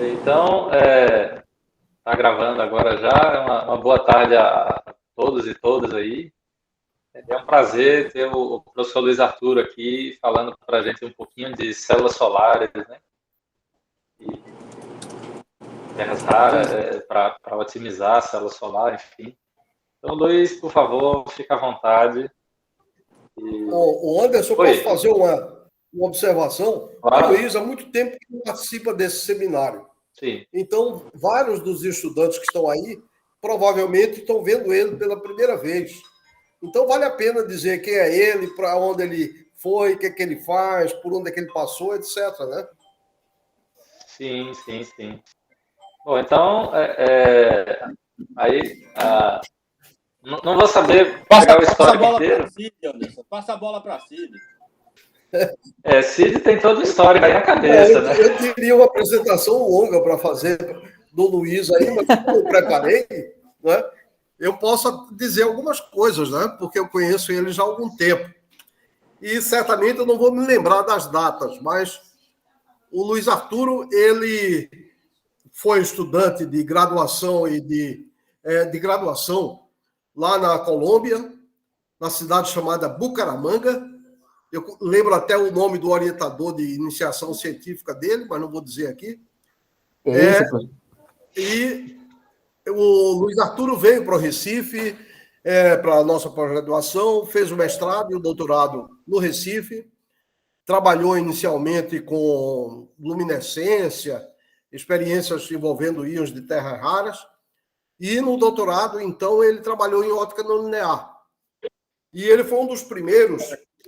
Então, tá gravando agora já. Uma boa tarde a todos e todas aí. É um prazer ter o professor Luiz Arthur aqui falando para a gente um pouquinho de células solares, né? E terras raras, para otimizar a célula solar, enfim. Então, Luiz, por favor, fica à vontade. O Anderson, eu posso Oi, fazer uma observação? O claro, Luiz há muito tempo que participa desse seminário. sim, Então, vários dos estudantes que estão aí provavelmente estão vendo ele pela primeira vez. Então, vale a pena dizer quem é ele, para onde ele foi, o que é que ele faz, por onde é que ele passou, etc. Né? sim, sim, sim. Bom, então, aí, não vou saber Passa, pegar o passa a histórico bola para inteiro. Cid, Anderson. Passa a bola para Cid. Cid tem todo o histórico aí na cabeça, né? Eu teria uma apresentação longa para fazer do Luiz aí, mas como eu preparei, né, eu posso dizer algumas coisas, né, porque eu conheço ele já há algum tempo. E certamente eu não vou me lembrar das datas, mas o Luiz Arturo, ele foi estudante de graduação e de graduação lá na Colômbia, na cidade chamada Bucaramanga. Eu lembro até o nome do orientador de iniciação científica dele, mas não vou dizer aqui. É isso, professor. E o Luiz Arturo veio para o Recife, para a nossa pós-graduação, fez o mestrado e o doutorado no Recife, trabalhou inicialmente com luminescência, experiências envolvendo íons de terras raras, e no doutorado, então, ele trabalhou em óptica não linear. E ele foi um dos primeiros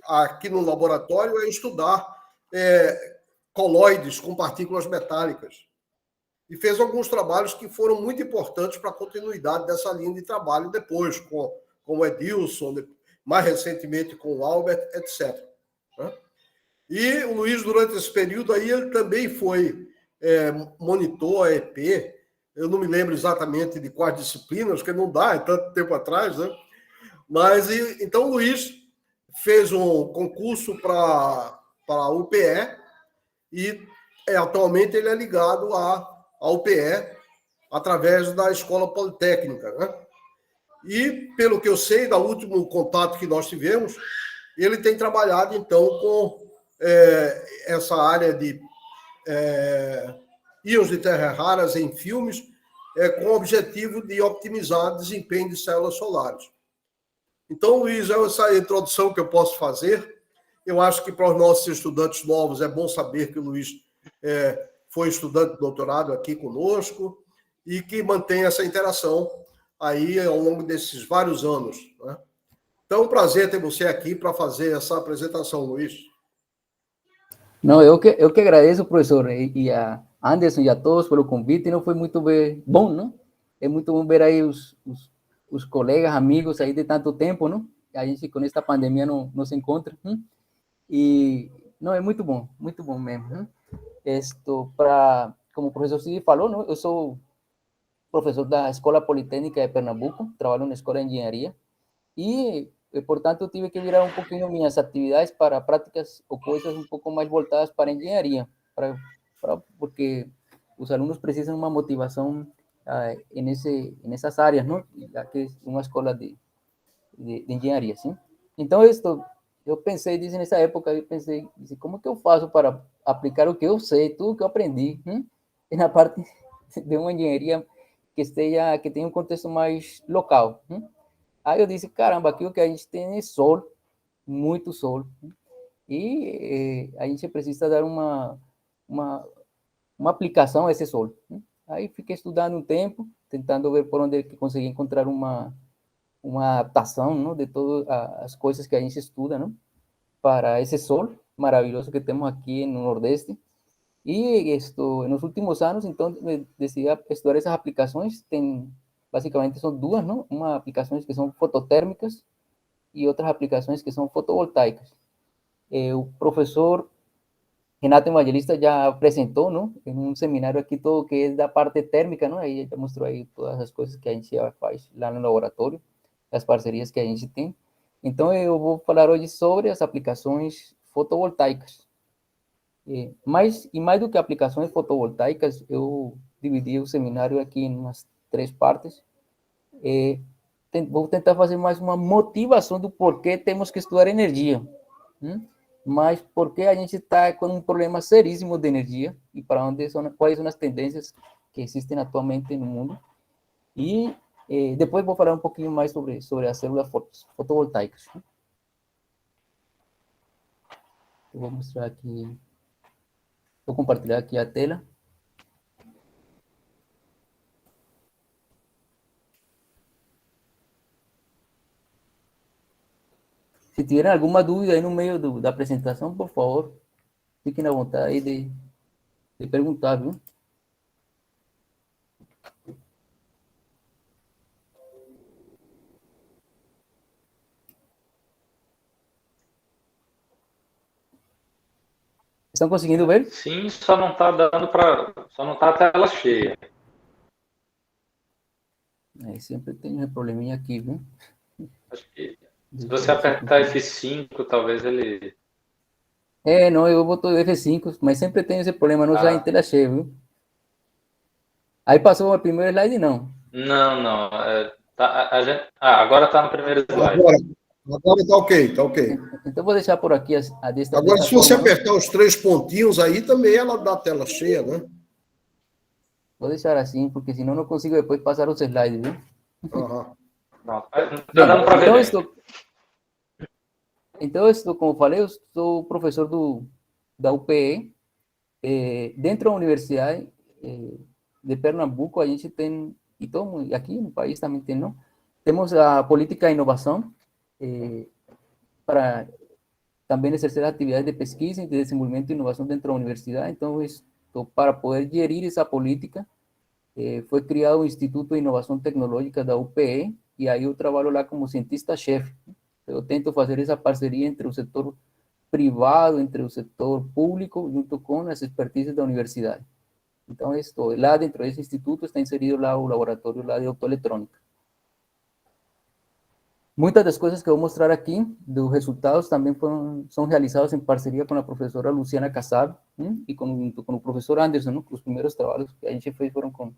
aqui no laboratório a estudar coloides com partículas metálicas. E fez alguns trabalhos que foram muito importantes para a continuidade dessa linha de trabalho depois, com o Edilson, mais recentemente com o Albert, etc. E o Luiz, durante esse período aí, ele também foi monitor EP. Eu não me lembro exatamente de quais disciplinas, porque não dá, é tanto tempo atrás, né? Mas, então, o Luiz fez um concurso para a UPE e atualmente ele é ligado à UPE através da Escola Politécnica, né? E, pelo que eu sei, do último contato que nós tivemos, ele tem trabalhado, então, com essa área de íons de terras raras em filmes, com o objetivo de optimizar o desempenho de células solares. Então, Luiz, essa introdução que eu posso fazer. Eu acho que para os nossos estudantes novos é bom saber que o Luiz foi estudante de doutorado aqui conosco e que mantém essa interação aí ao longo desses vários anos. Né? Então, é um prazer ter você aqui para fazer essa apresentação, Luiz. Não, eu que agradeço, professor, e a Anderson e a todos pelo convite. Não foi muito bom, não? É muito bom ver aí os colegas, amigos aí de tanto tempo, não? A gente com esta pandemia não se encontra. E não, é muito bom mesmo. Não? Como o professor Cid falou, não? Eu sou professor da Escola Politécnica de Pernambuco, trabalho na escola de engenharia e, portanto, tive que virar um pouquinho minhas atividades para práticas ou coisas um pouco mais voltadas para a engenharia, porque os alunos precisam de uma motivação nessas áreas, não? Aqui é uma escola de engenharia, sim? Então, eu pensei disso nessa época, eu pensei, como que eu faço para aplicar o que eu sei, tudo que eu aprendi, na parte de uma engenharia que tenha um contexto mais local. Aí eu disse, caramba, aqui o que a gente tem é sol, muito sol, e a gente precisa dar uma aplicação a esse sol. Aí fiquei estudando um tempo, tentando ver por onde eu consegui encontrar uma adaptação, não, de todas as coisas que a gente estuda, não, para esse sol maravilhoso que temos aqui no Nordeste. E nos últimos anos, então, decidi estudar essas aplicações. Basicamente, são duas, não? Uma aplicações que são fototérmicas e outras aplicações que são fotovoltaicas. O professor Renato Evangelista já apresentou, não? Em um seminário aqui todo que é da parte térmica, não? Aí já mostrou aí todas as coisas que a gente já faz lá no laboratório, as parcerias que a gente tem. Então, eu vou falar hoje sobre as aplicações fotovoltaicas. Mais do que aplicações fotovoltaicas, eu dividi o seminário aqui em umas 3 partes. Vou tentar fazer mais uma motivação do porquê temos que estudar energia, mas porque a gente está com um problema seríssimo de energia e quais são as tendências que existem atualmente no mundo. E depois vou falar um pouquinho mais sobre as células fotovoltaicas. Eu vou mostrar aqui, vou compartilhar aqui a tela. Se tiverem alguma dúvida aí no meio da apresentação, por favor, fiquem à vontade aí de perguntar, viu? Estão conseguindo ver? Sim, só não está dando para. Só não está a tela cheia. Sempre tem um probleminha aqui, viu? Acho que se você apertar F5, talvez ele. Não, eu boto F5, mas sempre tem esse problema, não sai em tela cheia, viu? Aí passou o primeiro slide, não? Não. Agora está no primeiro slide. Agora está ok, tá ok. Então vou deixar por aqui Agora, se você apertar os 3 pontinhos aí, também ela dá a tela cheia, né? Vou deixar assim, porque senão não consigo depois passar os slides, viu? Uhum. Não está dando para ver. Então, como falei, eu sou professor da UPE. Dentro da Universidade de Pernambuco, a gente tem, e aqui no país também tem, não? Temos a política de inovação para também exercer atividades de pesquisa e de desenvolvimento de inovação dentro da universidade. Então, para poder gerir essa política, foi criado o Instituto de Inovação Tecnológica da UPE, e aí eu trabalho lá como cientista-chefe. Eu tento fazer essa parceria entre o setor privado, entre o setor público, junto com as expertises da universidade. Então, lá dentro desse instituto está inserido lá o laboratório lá de optoeletrônica. Muitas das coisas que eu vou mostrar aqui, dos resultados, também são realizados em parceria com a professora Luciana Kassab, e com o professor Anderson, ¿no? Os primeiros trabalhos que a gente fez foram com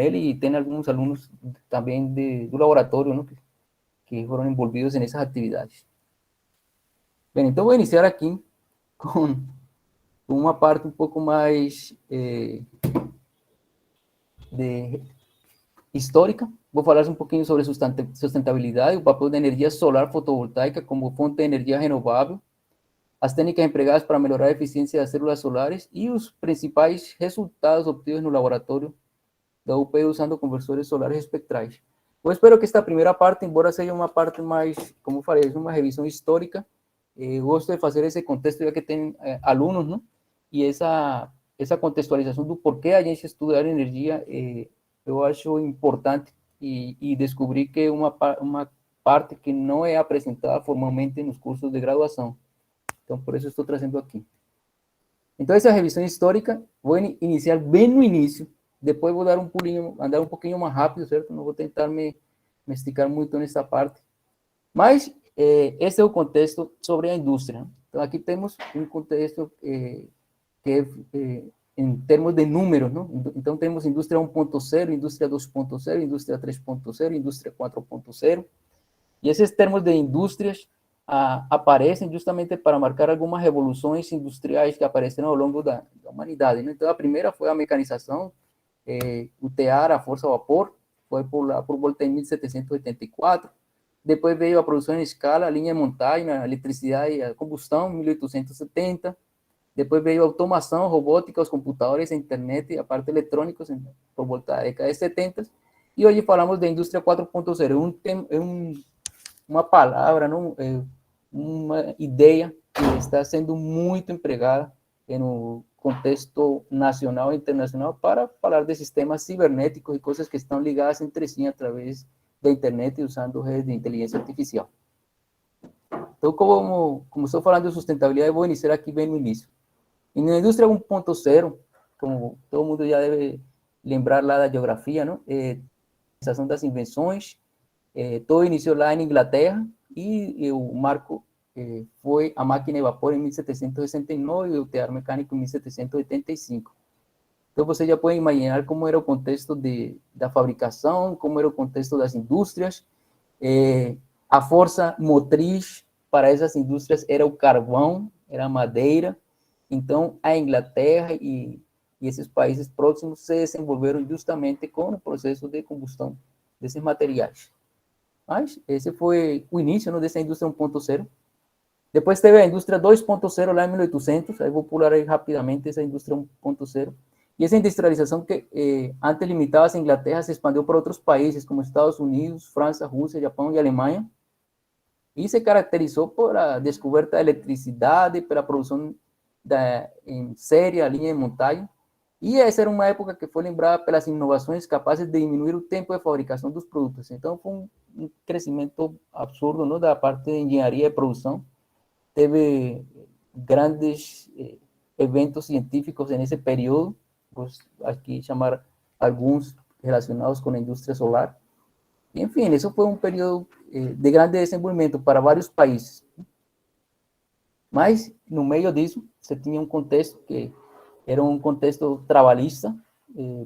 ele, e tem alguns alunos também do laboratório, ¿no? que foram envolvidos nessas atividades. Bem, então vou iniciar aqui com uma parte um pouco mais histórica. Vou falar um pouquinho sobre sustentabilidade, o papel da energia solar fotovoltaica como fonte de energia renovável, as técnicas empregadas para melhorar a eficiência das células solares e os principais resultados obtidos no laboratório da UPE usando conversores solares espectrais. Eu espero que esta primeira parte, embora seja uma parte mais, como falei, uma revisão histórica, gosto de fazer esse contexto, já que tem alunos, não? E essa contextualização do porquê a gente estudar energia, eu acho importante, e descobri que é uma parte que não é apresentada formalmente nos cursos de graduação. Então, por isso estou trazendo aqui. Então, essa revisão histórica, vou iniciar bem no início, depois vou dar um pulinho, andar um pouquinho mais rápido, certo? Não vou tentar me esticar muito nessa parte. Mas, esse é o contexto sobre a indústria. Então, aqui temos um contexto que é em termos de números, não? Então, temos indústria 1.0, indústria 2.0, indústria 3.0, indústria 4.0, e esses termos de indústrias aparecem justamente para marcar algumas revoluções industriais que apareceram ao longo da humanidade, né? Então, a primeira foi a mecanização, o tear, a força a vapor, foi por volta de 1784, depois veio a produção em escala, a linha de montagem, a eletricidade e a combustão, em 1870, depois veio a automação, robótica, os computadores, a internet, a parte eletrônica, por volta da década de 70, e hoje falamos da indústria 4.0, uma palavra, não, uma ideia que está sendo muito empregada no contexto nacional e internacional para falar de sistemas cibernéticos e coisas que estão ligadas entre si através da internet e usando redes de inteligência artificial. Então, como estou falando de sustentabilidade, vou iniciar aqui bem no início. E na indústria 1.0, como todo mundo já deve lembrar lá da geografia, não? A organização das invenções, todo iniciou lá em Inglaterra, e o marco foi a máquina de vapor em 1769 e o tear mecânico em 1785. Então, você já pode imaginar como era o contexto da fabricação, como era o contexto das indústrias. A força motriz para essas indústrias era o carvão, era a madeira. Então, a Inglaterra e esses países próximos se desenvolveram justamente com o processo de combustão desses materiais. Mas esse foi o início, né, dessa indústria 1.0. Depois teve a indústria 2.0 lá em 1800, aí vou pular aí rapidamente essa indústria 1.0. E essa industrialização que antes limitava-se a Inglaterra se expandiu para outros países como Estados Unidos, França, Rússia, Japão e Alemanha. E se caracterizou por a descoberta da eletricidade, pela produção em série, a linha de montagem. E essa era uma época que foi lembrada pelas inovações capazes de diminuir o tempo de fabricação dos produtos. Então, foi um crescimento absurdo, não, da parte de engenharia e produção. Teve grandes eventos científicos nesse período. Vou aqui chamar alguns relacionados com a indústria solar. Enfim, isso foi um período de grande desenvolvimento para vários países. Mas, no meio disso, você tinha um contexto que era um contexto trabalhista,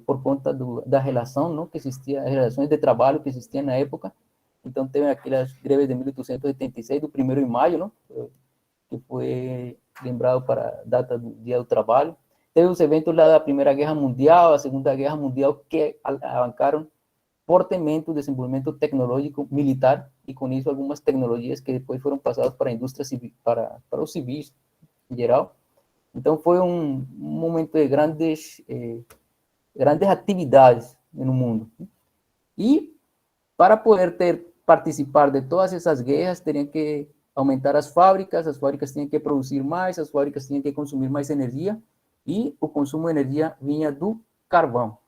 por conta da relação, não, que existia, as relações de trabalho que existiam na época. Então, teve aquelas greves de 1886, do 1º de maio, não, que foi lembrado para a data do Dia do Trabalho. Teve os eventos lá da Primeira Guerra Mundial, a Segunda Guerra Mundial, que alavancaram fortemente o desenvolvimento tecnológico militar, e com isso algumas tecnologias que depois foram passadas para a indústria civil, para os civis em geral. Então foi um momento de grandes atividades no mundo. E para poder participar de todas essas guerras, teriam que aumentar as fábricas tinham que produzir mais, as fábricas tinham que consumir mais energia, e o consumo de energia vinha do carvão.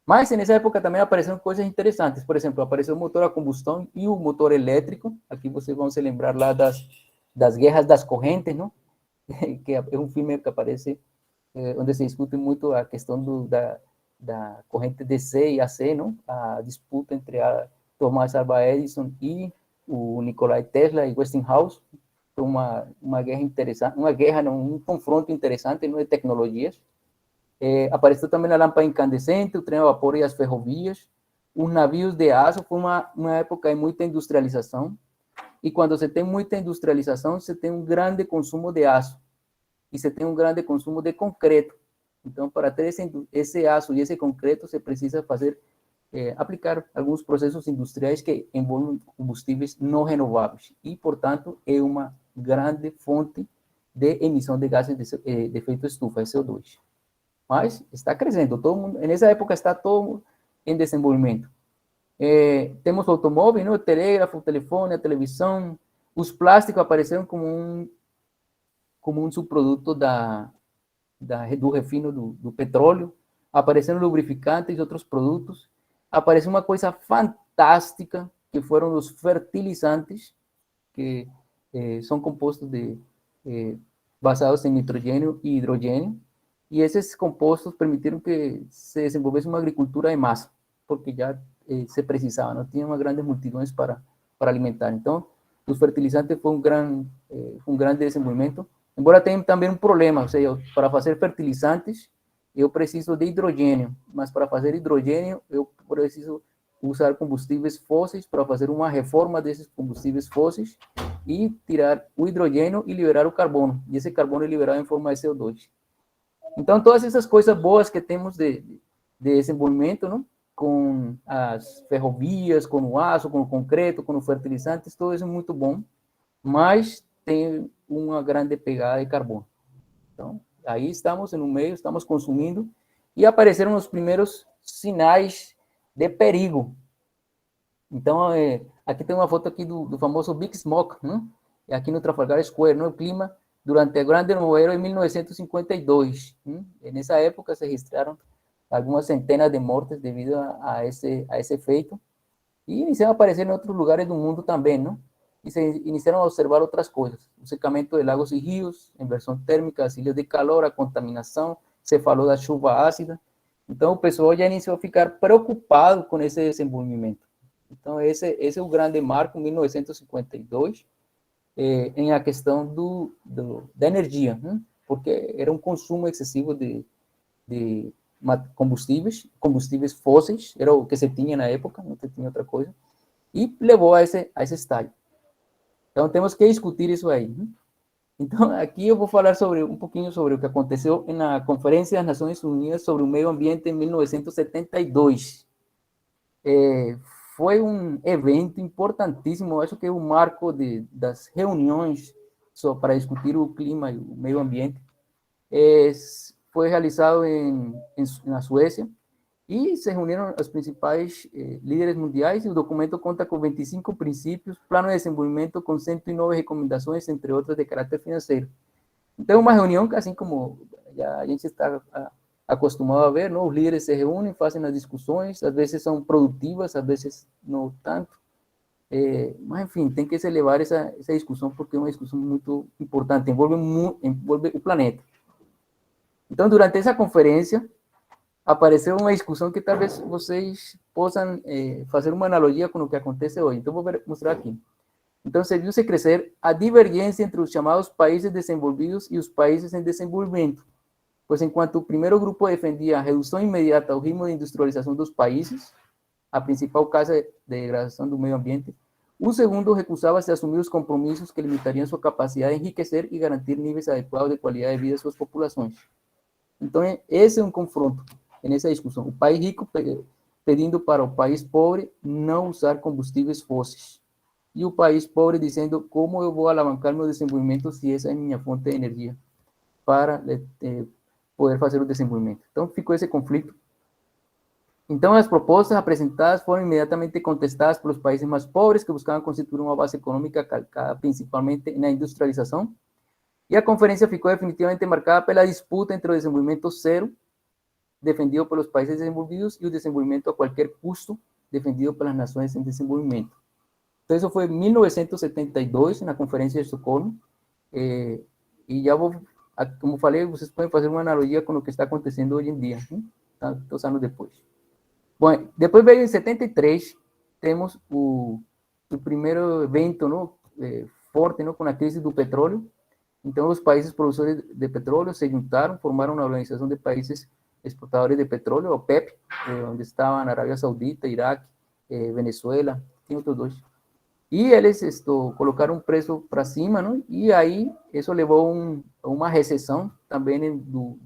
Mas nessa época também apareceram coisas interessantes. Por exemplo, apareceu o motor a combustão e o motor elétrico. Aqui vocês vão se lembrar lá das guerras das correntes, não? Que é um filme que aparece onde se discute muito a questão da corrente DC e AC, não? A disputa entre a Thomas Alva Edison e o Nikola Tesla e Westinghouse. Foi uma guerra interessante, um confronto interessante, não, de tecnologias. Apareceu também a lâmpada incandescente, o trem a vapor e as ferrovias, os navios de aço. Foi uma época de muita industrialização, e quando você tem muita industrialização, você tem um grande consumo de aço, e você tem um grande consumo de concreto. Então, para ter esse aço e esse concreto, você precisa aplicar alguns processos industriais que envolvem combustíveis não renováveis, e, portanto, é uma grande fonte de emissão de gases de efeito estufa, CO2. Mas está crescendo, todo mundo, nessa época está todo em desenvolvimento. Temos automóvel, não? O telégrafo, o telefone, a televisão. Os plásticos apareceram como um subproduto do refino do petróleo. Apareceram lubrificantes e outros produtos. Apareceu uma coisa fantástica, que foram os fertilizantes, que são compostos basados em nitrogênio e hidrogênio. E esses compostos permitiram que se desenvolvesse uma agricultura de massa, porque já se precisava, não tinha grandes multidões para alimentar. Então, os fertilizantes foi um grande desenvolvimento, embora tenha também um problema, ou seja, para fazer fertilizantes, eu preciso de hidrogênio, mas para fazer hidrogênio, eu preciso usar combustíveis fósseis para fazer uma reforma desses combustíveis fósseis e tirar o hidrogênio e liberar o carbono, e esse carbono é liberado em forma de CO2. Então, todas essas coisas boas que temos de desenvolvimento, não? Com as ferrovias, com o aço, com o concreto, com os fertilizantes, tudo isso é muito bom, mas tem uma grande pegada de carbono. Então, aí estamos no meio, estamos consumindo, e apareceram os primeiros sinais de perigo. Então, aqui tem uma foto aqui do famoso Big Smoke, não? Aqui no Trafalgar Square, no clima durante o Grande Nevoeiro em 1952. E nessa época se registraram algumas centenas de mortes devido a esse efeito, e iniciaram a aparecer em outros lugares do mundo também, não? E se iniciaram a observar outras coisas: o secamento de lagos e rios, inversão térmica, as ilhas de calor, a contaminação, se falou da chuva ácida. Então o pessoal já iniciou a ficar preocupado com esse desenvolvimento. Então esse é o grande marco, 1952. em a questão da energia, né? Porque era um consumo excessivo de combustíveis fósseis, era o que se tinha na época, não se tinha outra coisa, e levou a esse estágio. Então, temos que discutir isso aí, né? Então, aqui eu vou falar um pouquinho sobre o que aconteceu na Conferência das Nações Unidas sobre o Meio Ambiente em 1972. Foi um evento importantíssimo, acho que é o marco das reuniões para discutir o clima e o meio ambiente. Foi realizado na Suécia, e se reuniram os principais líderes mundiais, e o documento conta com 25 princípios, plano de desenvolvimento com 109 recomendações, entre outras de caráter financeiro. Então, uma reunião que, assim como já a gente está acostumado a ver, não? Os líderes se reúnem, fazem as discussões, às vezes são produtivas, às vezes não tanto, mas, enfim, tem que se levar essa discussão, porque é uma discussão muito importante, envolve o planeta. Então, durante essa conferência, apareceu uma discussão que talvez vocês possam fazer uma analogia com o que acontece hoje. Então, vou mostrar aqui. Então, se viu-se crescer a divergência entre os chamados países desenvolvidos e os países em desenvolvimento. Pois, enquanto o primeiro grupo defendia a redução imediata ao ritmo de industrialização dos países, a principal causa de degradação do meio ambiente, o segundo recusava-se a assumir os compromissos que limitariam sua capacidade de enriquecer e garantir níveis adequados de qualidade de vida às suas populações. Então, esse é um confronto nessa discussão. O país rico pedindo para o país pobre não usar combustíveis fósseis. E o país pobre dizendo: como eu vou alavancar meu desenvolvimento se essa é minha fonte de energia para poder fazer o desenvolvimento? Então, ficou esse conflito. Então, as propostas apresentadas foram imediatamente contestadas pelos países mais pobres, que buscavam constituir uma base econômica calcada principalmente na industrialização. E a conferência ficou definitivamente marcada pela disputa entre o desenvolvimento zero, defendido pelos países desenvolvidos, e o desenvolvimento a qualquer custo, defendido pelas nações em desenvolvimento. Então, isso foi em 1972, na Conferência de Estocolmo, e já vou, como falei, vocês podem fazer uma analogia com o que está acontecendo hoje em dia, tantos anos depois. Bom, depois veio em 73, temos o primeiro evento, não, forte, não, com a crise do petróleo. Então, os países produtores de petróleo se juntaram, formaram uma organização de países exportadores de petróleo, a OPEP, onde estavam a Arábia Saudita, Iraque, Venezuela, tem outros dois. E eles colocaram um preço para cima, não? E aí isso levou a uma recessão também do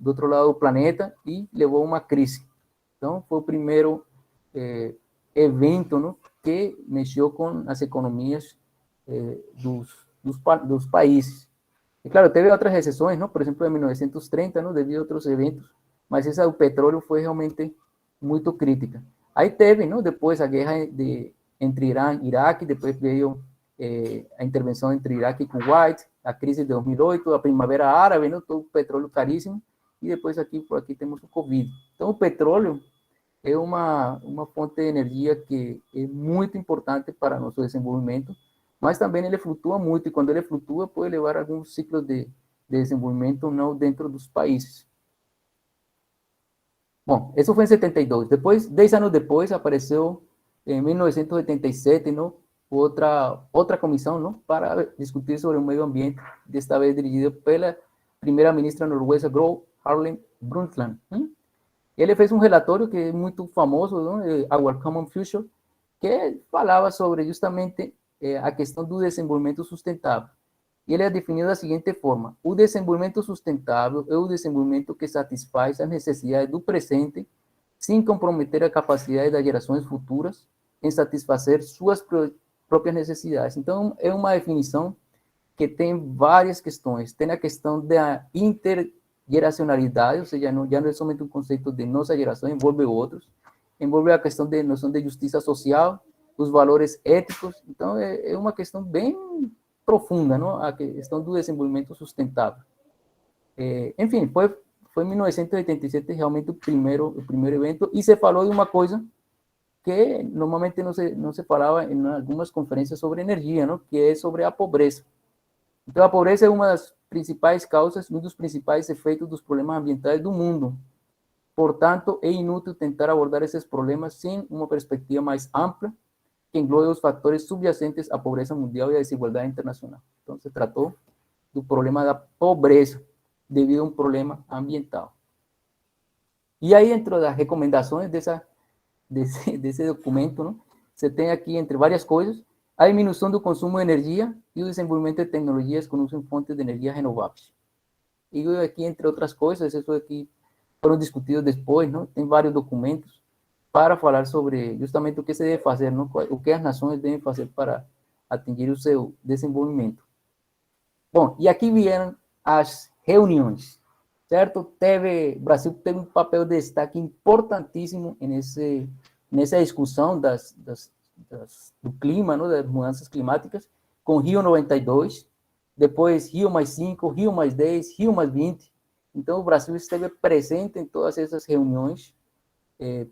outro lado do planeta, e levou a uma crise. Então, foi o primeiro evento, não, que mexeu com as economias dos países. E, claro, teve outras recessões, não? Por exemplo, em 1930, não, devido a outros eventos, mas essa do petróleo foi realmente muito crítica. Aí teve, não, depois a guerra entre Irã e Iraque, depois veio a intervenção entre Iraque e Kuwait, a crise de 2008, a primavera árabe, não, todo o petróleo caríssimo, e depois por aqui temos o Covid. Então, o petróleo é uma fonte de energia que é muito importante para nosso desenvolvimento, mas também ele flutua muito, e quando ele flutua, pode levar a alguns ciclos de desenvolvimento não dentro dos países. Bom, isso foi em 72. Depois, 10 anos depois, apareceu, em 1987, não, outra comissão, não, para discutir sobre o meio ambiente, desta vez dirigida pela primeira-ministra norueguesa Gro Harlem Brundtland. Ele fez um relatório que é muito famoso, não, Our Common Future, que falava sobre justamente a questão do desenvolvimento sustentável. E ele é definido da seguinte forma: o desenvolvimento sustentável é o desenvolvimento que satisfaz as necessidades do presente, sem comprometer a capacidade das gerações futuras em satisfazer suas próprias necessidades. Então, é uma definição que tem várias questões. Tem a questão da intergeracionalidade, ou seja, já não é somente um conceito de nossa geração, envolve outros. Envolve a questão de noção de justiça social, os valores éticos. Então, é uma questão bem profunda, não? A questão do desenvolvimento sustentável. Enfim, foi em 1987 realmente o primeiro evento, e se falou de uma coisa que normalmente não se falava em algumas conferências sobre energia, não? Que é sobre a pobreza. Então, a pobreza é uma das principais causas, um dos principais efeitos dos problemas ambientais do mundo. Portanto, é inútil tentar abordar esses problemas sem uma perspectiva mais ampla, que englobe os fatores subyacentes à pobreza mundial e à desigualdade internacional. Então, se tratou do problema da pobreza devido a um problema ambiental. E aí, dentro das recomendações desse documento, não? Você tem aqui, entre várias coisas, a diminuição do consumo de energia e o desenvolvimento de tecnologias com uso em fontes de energia renováveis. E aqui, entre outras coisas, isso aqui foram discutidos depois, não? Tem vários documentos para falar sobre justamente o que se deve fazer, não? O que as nações devem fazer para atingir o seu desenvolvimento. Bom, e aqui vieram as reuniões, certo? O Brasil teve um papel de destaque importantíssimo nessa discussão do clima, não? Das mudanças climáticas, com Rio 92, depois Rio +5, Rio +10, Rio +20. Então, o Brasil esteve presente em todas essas reuniões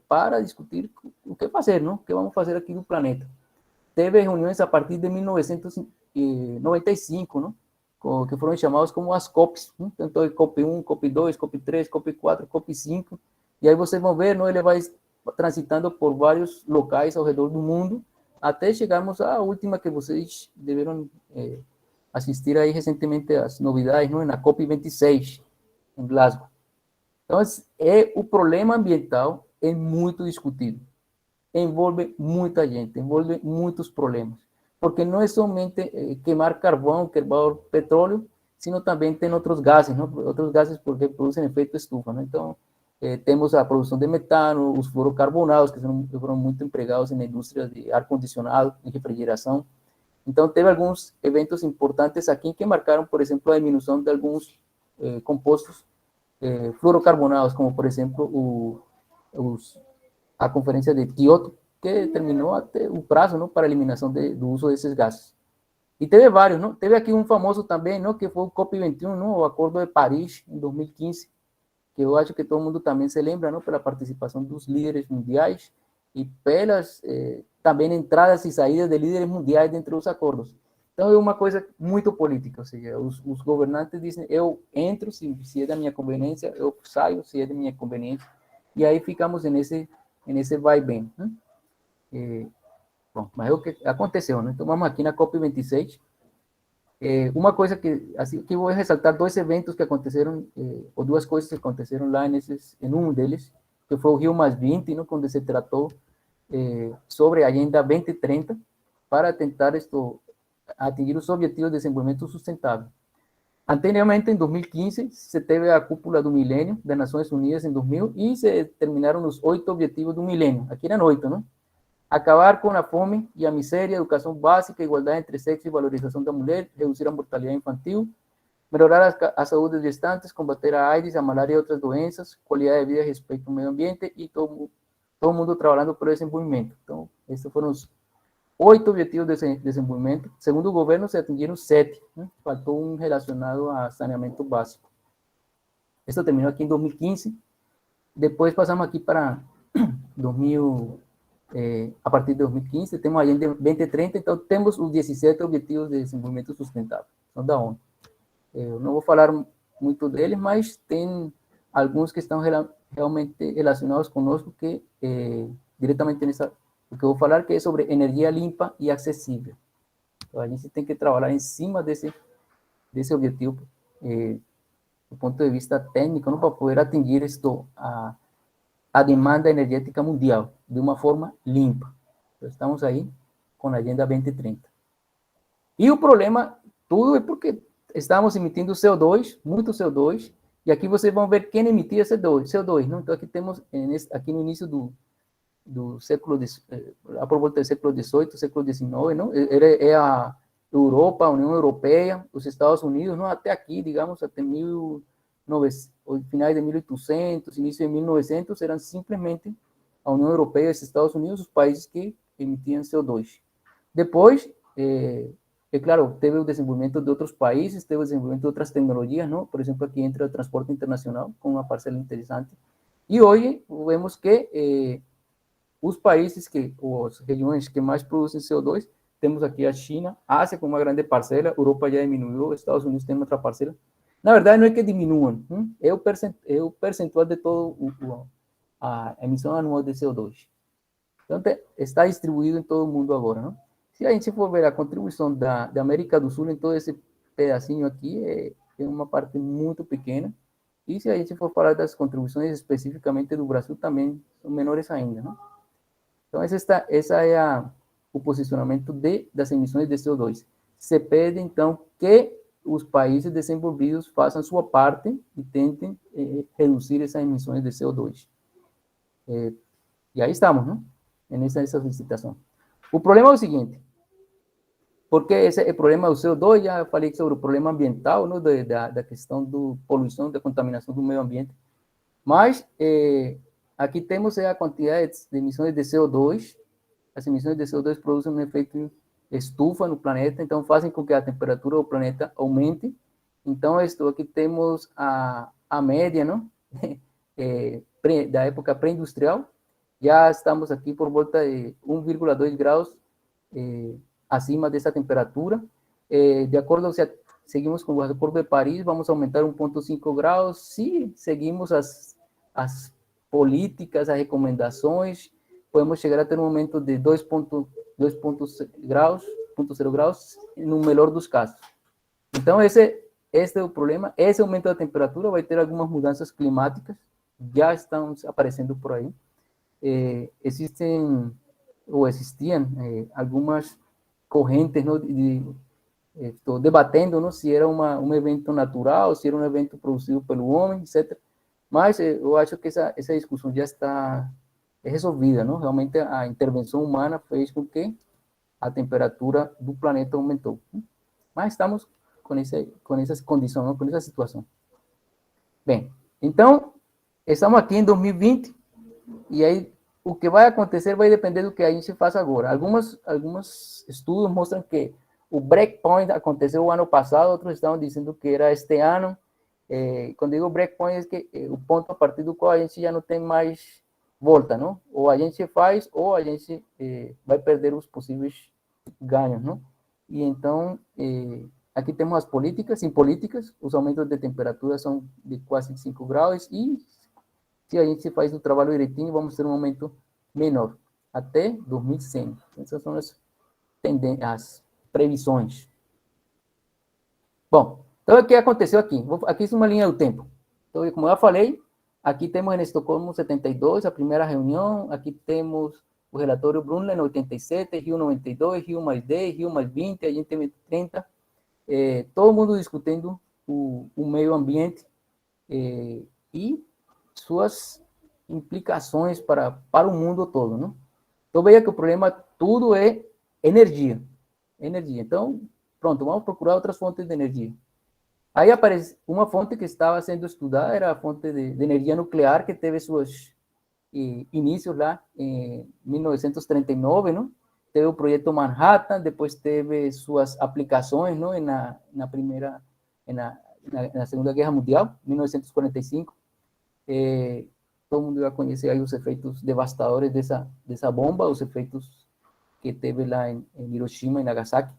para discutir o que fazer, não? O que vamos fazer aqui no planeta. Teve reuniões a partir de 1995, não? Que foram chamadas como as COPs, não? Então, COP1, COP2, COP3, COP4, COP5, e aí vocês vão ver, não? Ele vai transitando por vários locais ao redor do mundo, até chegarmos à última que vocês deveram assistir aí recentemente as novidades, não? Na COP26, em Glasgow. Então, o problema ambiental é muito discutido. Envolve muita gente, envolve muitos problemas. Porque não é somente queimar carvão, queimar petróleo, sino também tem outros gases, não? Outros gases porque produzem efeito estufa, não? Então, temos a produção de metano, os fluorocarbonados, que foram muito empregados na indústria de ar-condicionado, em refrigeração. Então, teve alguns eventos importantes aqui que marcaram, por exemplo, a diminuição de alguns compostos fluorocarbonados, como, por exemplo, a Conferência de Kyoto, que terminou até o prazo, não, para a eliminação do uso desses gases. E teve vários, não? Teve aqui um famoso também, não, que foi o COP21, não, o Acordo de Paris, em 2015, que eu acho que todo mundo também se lembra, não, pela participação dos líderes mundiais e pelas também entradas e saídas de líderes mundiais dentro dos acordos. Então, é uma coisa muito política, ou seja, os governantes dizem, eu entro se é da minha conveniência, eu saio se é da minha conveniência, e aí ficamos nesse vai bem. Né? Bom, mas é o que aconteceu, né? Então, vamos aqui na COP26. Uma coisa que, assim, que vou ressaltar, dois eventos que aconteceram, ou duas coisas que aconteceram lá em um deles, que foi o Rio +20, né, quando se tratou sobre a Agenda 2030, para tentar atingir os Objetivos de Desenvolvimento Sustentável. Anteriormente, em 2015, se teve a Cúpula do Milênio das Nações Unidas em 2000 e se terminaram os 8 Objetivos do Milênio. Aqui eram 8, não? Acabar com a fome e a miséria, educação básica, igualdade entre sexos e valorização da mulher, reduzir a mortalidade infantil, melhorar a saúde dos gestantes, combater a AIDS, a malária e outras doenças, qualidade de vida e respeito ao meio ambiente e todo mundo trabalhando por esse desenvolvimento. Então, esses foram os 8 objetivos de desenvolvimento. Segundo o governo, se atingiram 7. Né? Faltou um relacionado a saneamento básico. Isso terminou aqui em 2015. Depois passamos aqui para 2000, a partir de 2015, temos a Agenda 2030, então temos os 17 Objetivos de Desenvolvimento Sustentável, são da ONU. Eu não vou falar muito deles, mas tem alguns que estão realmente relacionados conosco, que diretamente o que eu vou falar, que é sobre energia limpa e acessível. Então, a gente tem que trabalhar em cima desse objetivo, do ponto de vista técnico, não, para poder atingir a demanda energética mundial de uma forma limpa. Então, estamos aí com a Agenda 2030. E o problema, tudo é porque estamos emitindo CO2, muito CO2, e aqui vocês vão ver quem emitia CO2, não? Então, aqui temos, aqui no início do século, por volta do século XVIII, século XIX, não? É a Europa, a União Europeia, os Estados Unidos, não? Até aqui, digamos, até finais de 1800, início de 1900, eram simplesmente a União Europeia e os Estados Unidos os países que emitiam CO2. Depois, claro, teve o desenvolvimento de outros países, teve o desenvolvimento de outras tecnologias, não? Por exemplo, aqui entra o transporte internacional, com uma parcela interessante. E hoje, vemos que os países, as regiões que mais produzem CO2, temos aqui a China, a Ásia com uma grande parcela, a Europa já diminuiu, os Estados Unidos tem outra parcela. Na verdade, não é que diminuam, é o percentual de toda a emissão anual de CO2. Então, está distribuído em todo o mundo agora, não? Se a gente for ver a contribuição da América do Sul em todo esse pedacinho aqui, é uma parte muito pequena. E se a gente for falar das contribuições especificamente do Brasil, também são menores ainda, não? Então, essa é o posicionamento das emissões de CO2. Se pede, então, que os países desenvolvidos façam sua parte e tentem reduzir essas emissões de CO2. E aí estamos, não? Nessa solicitação. O problema é o seguinte, porque esse é o problema do CO2, já falei sobre o problema ambiental, não? Da questão da poluição, da contaminação do meio ambiente, mas aqui temos a quantidade de emissões de CO2. As emissões de CO2 produzem um efeito estufa no planeta, então fazem com que a temperatura do planeta aumente. Então, aqui temos a média, não? Da época pré-industrial. Já estamos aqui por volta de 1,2 graus acima dessa temperatura. De acordo, se seguimos com o Acordo de Paris, vamos aumentar 1,5 graus. Se seguimos as políticas, as recomendações, podemos chegar a ter um aumento de 2,0 graus, no melhor dos casos. Então, esse é o problema. Esse aumento da temperatura vai ter algumas mudanças climáticas, já estão aparecendo por aí. Existiam algumas correntes, não, estou debatendo, não, se era um evento natural, se era um evento produzido pelo homem, etc. Mas eu acho que essa discussão já está resolvida, não? Realmente a intervenção humana fez com que a temperatura do planeta aumentou. Mas estamos com essa condição, não? Com essa situação. Bem, então, estamos aqui em 2020, e aí o que vai acontecer vai depender do que a gente faça agora. Alguns estudos mostram que o breakpoint aconteceu o ano passado, outros estão dizendo que era este ano. Quando digo breakpoint, é que o ponto a partir do qual a gente já não tem mais volta, não? Ou a gente faz, ou a gente vai perder os possíveis ganhos, não? E então, aqui temos as políticas. Em políticas, os aumentos de temperatura são de quase 5 graus, e se a gente faz o trabalho direitinho, vamos ter um aumento menor, até 2100. Essas são as previsões. Bom, então o que aconteceu aqui? Aqui é uma linha do tempo. Então, como eu falei, aqui temos em Estocolmo 72, a primeira reunião. Aqui temos o relatório Brundtland 87, Rio 92, Rio mais 10, Rio mais 20, a gente tem 30. Todo mundo discutindo o meio ambiente e suas implicações para o mundo todo, não? Então, veja que o problema tudo é energia. Então, pronto, vamos procurar outras fontes de energia. Aí aparece uma fonte que estava sendo estudada, era a fonte de energia nuclear, que teve seus inícios lá em 1939, não? Teve o projeto Manhattan, depois teve suas aplicações, não? Na Segunda Guerra Mundial, 1945. Todo mundo vai conhecer aí os efeitos devastadores dessa bomba, os efeitos que teve lá em Hiroshima e Nagasaki.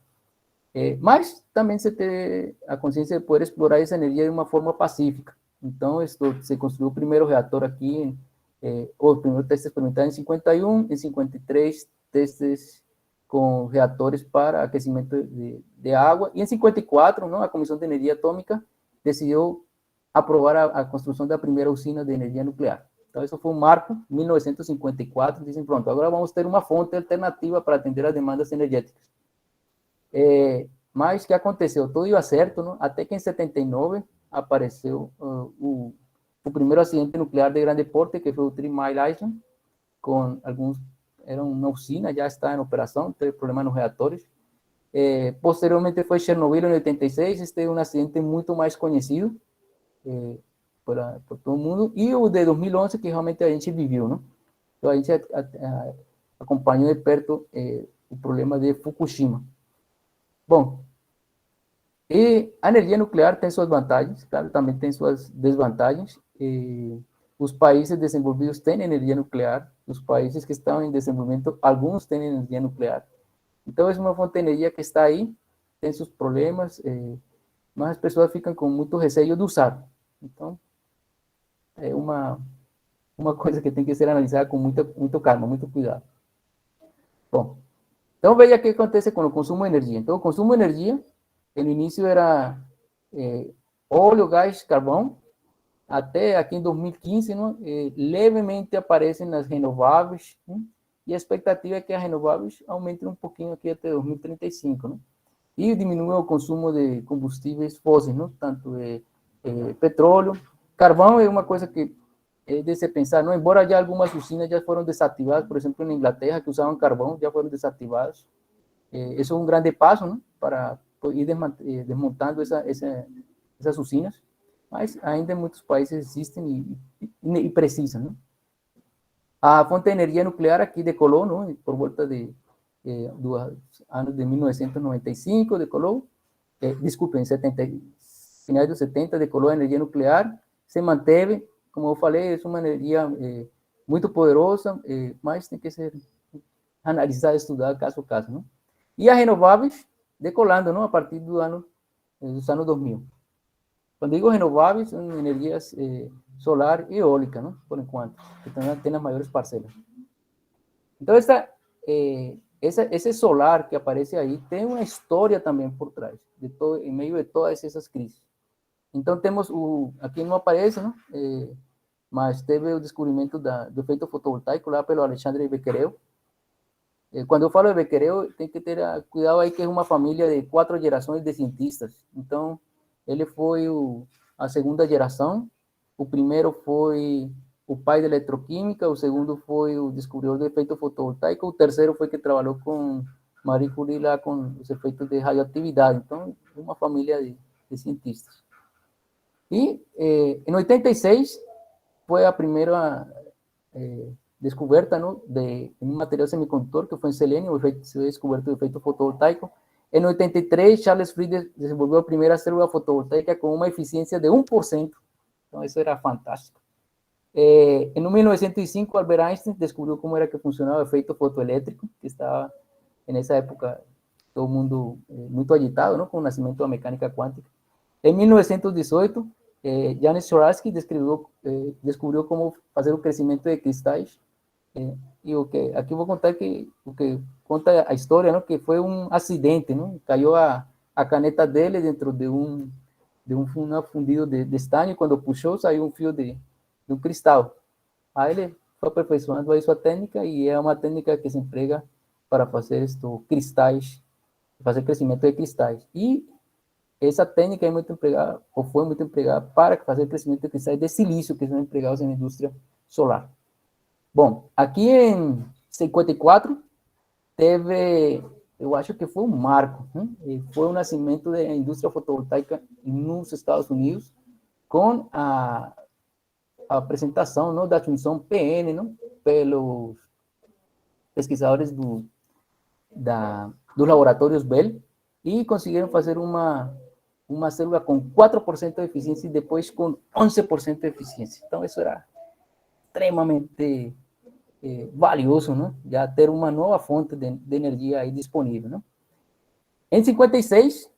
Mas também se tem a consciência de poder explorar essa energia de uma forma pacífica. Então, se construiu o primeiro reator aqui, o primeiro teste experimental em 51, em 53, testes com reatores para aquecimento de água, e em 54, não, a Comissão de Energia Atômica decidiu aprovar a construção da primeira usina de energia nuclear. Então, isso foi um marco, 1954, dizem, pronto, agora vamos ter uma fonte alternativa para atender as demandas energéticas. Mas o que aconteceu? Tudo ia certo, não? Até que em 79 apareceu o primeiro acidente nuclear de grande porte, que foi o Three Mile Island, com era uma usina, já está em operação, teve problema nos reatores. Posteriormente foi Chernobyl em 86, este é um acidente muito mais conhecido por todo mundo, e o de 2011, que realmente a gente viveu, não? Então a gente acompanhou de perto o problema de Fukushima. Bom, e a energia nuclear tem suas vantagens, claro, também tem suas desvantagens. Os países desenvolvidos têm energia nuclear, os países que estão em desenvolvimento, alguns têm energia nuclear. Então, é uma fonte de energia que está aí, tem seus problemas, mas as pessoas ficam com muito receio de usar. Então, é uma coisa que tem que ser analisada com muito calma, muito cuidado. Bom, então veja o que acontece com o consumo de energia. Então, o consumo de energia, no início era óleo, gás, carvão, até aqui em 2015, não, levemente aparecem nas renováveis, né? E a expectativa é que as renováveis aumentem um pouquinho aqui até 2035, né? E diminua o consumo de combustíveis fósseis, não? Tanto petróleo, carvão é uma coisa que é de se pensar, não? Embora já algumas usinas já foram desativadas, por exemplo, na Inglaterra, que usavam carvão, já foram desativadas. Isso é um grande passo, não? Para ir desmontando essas usinas, mas ainda em muitos países existem e precisam, não? A fonte de energia nuclear aqui decolou, não? Por volta dos anos de 1995, decolou, desculpem, finais dos 70, decolou a energia nuclear, se manteve, como eu falei, é uma energia muito poderosa, mas tem que ser analisada, estudada caso a caso, não? E as renováveis decolando, não? A partir dos anos 2000. Quando digo renováveis, são energias solar e eólica, não? Por enquanto, que tem as maiores parcelas. Então, esse solar que aparece aí tem uma história também por trás, em meio de todas essas crises. Então, temos aqui não aparece, não? Mas teve o descobrimento do efeito fotovoltaico lá pelo Alexandre Becquerel. Quando eu falo de Becquerel, tem que ter cuidado aí que é uma família de 4 gerações de cientistas. Então, ele foi a segunda geração. O primeiro foi o pai da eletroquímica, o segundo foi o descobridor do efeito fotovoltaico, o terceiro foi que trabalhou com Marie Curie lá com os efeitos de radioatividade. Então, uma família de cientistas. E em 86 foi a primeira descoberta, ¿no? de un material semiconductor que fue en selenio, se había descubierto el efecto fotovoltaico. En 83, Charles Fried desenvolvió la primera célula fotovoltaica con una eficiencia de 1%. Entonces, eso era fantástico. En 1905, Albert Einstein descubrió cómo era que funcionaba el efecto fotoeléctrico, que estaba en esa época todo el mundo muy agitado, ¿no? Con el nacimiento de la mecánica cuántica. En 1918, Janis Sharansky descubriu como fazer o crescimento de cristais. E aqui vou contar o que conta a história, não? Que foi um acidente, não? Caiu a caneta dele dentro de um fundido de estanho, quando puxou, saiu um fio de um cristal. Aí ele foi aperfeiçoando a sua técnica, e é uma técnica que se emprega para fazer cristais, fazer crescimento de cristais. E essa técnica é muito empregada, ou foi muito empregada, para fazer o crescimento de cristais de silício, que são empregados na indústria solar. Bom, aqui em 54, teve, eu acho que foi um marco, né? Foi o nascimento da indústria fotovoltaica nos Estados Unidos, com a apresentação, não, da função PN, não, pelos pesquisadores dos laboratórios Bell, e conseguiram fazer uma célula com 4% de eficiência e depois com 11% de eficiência. Então, isso era extremamente valioso, não? Já ter uma nova fonte de energia aí disponível, não? Em 56,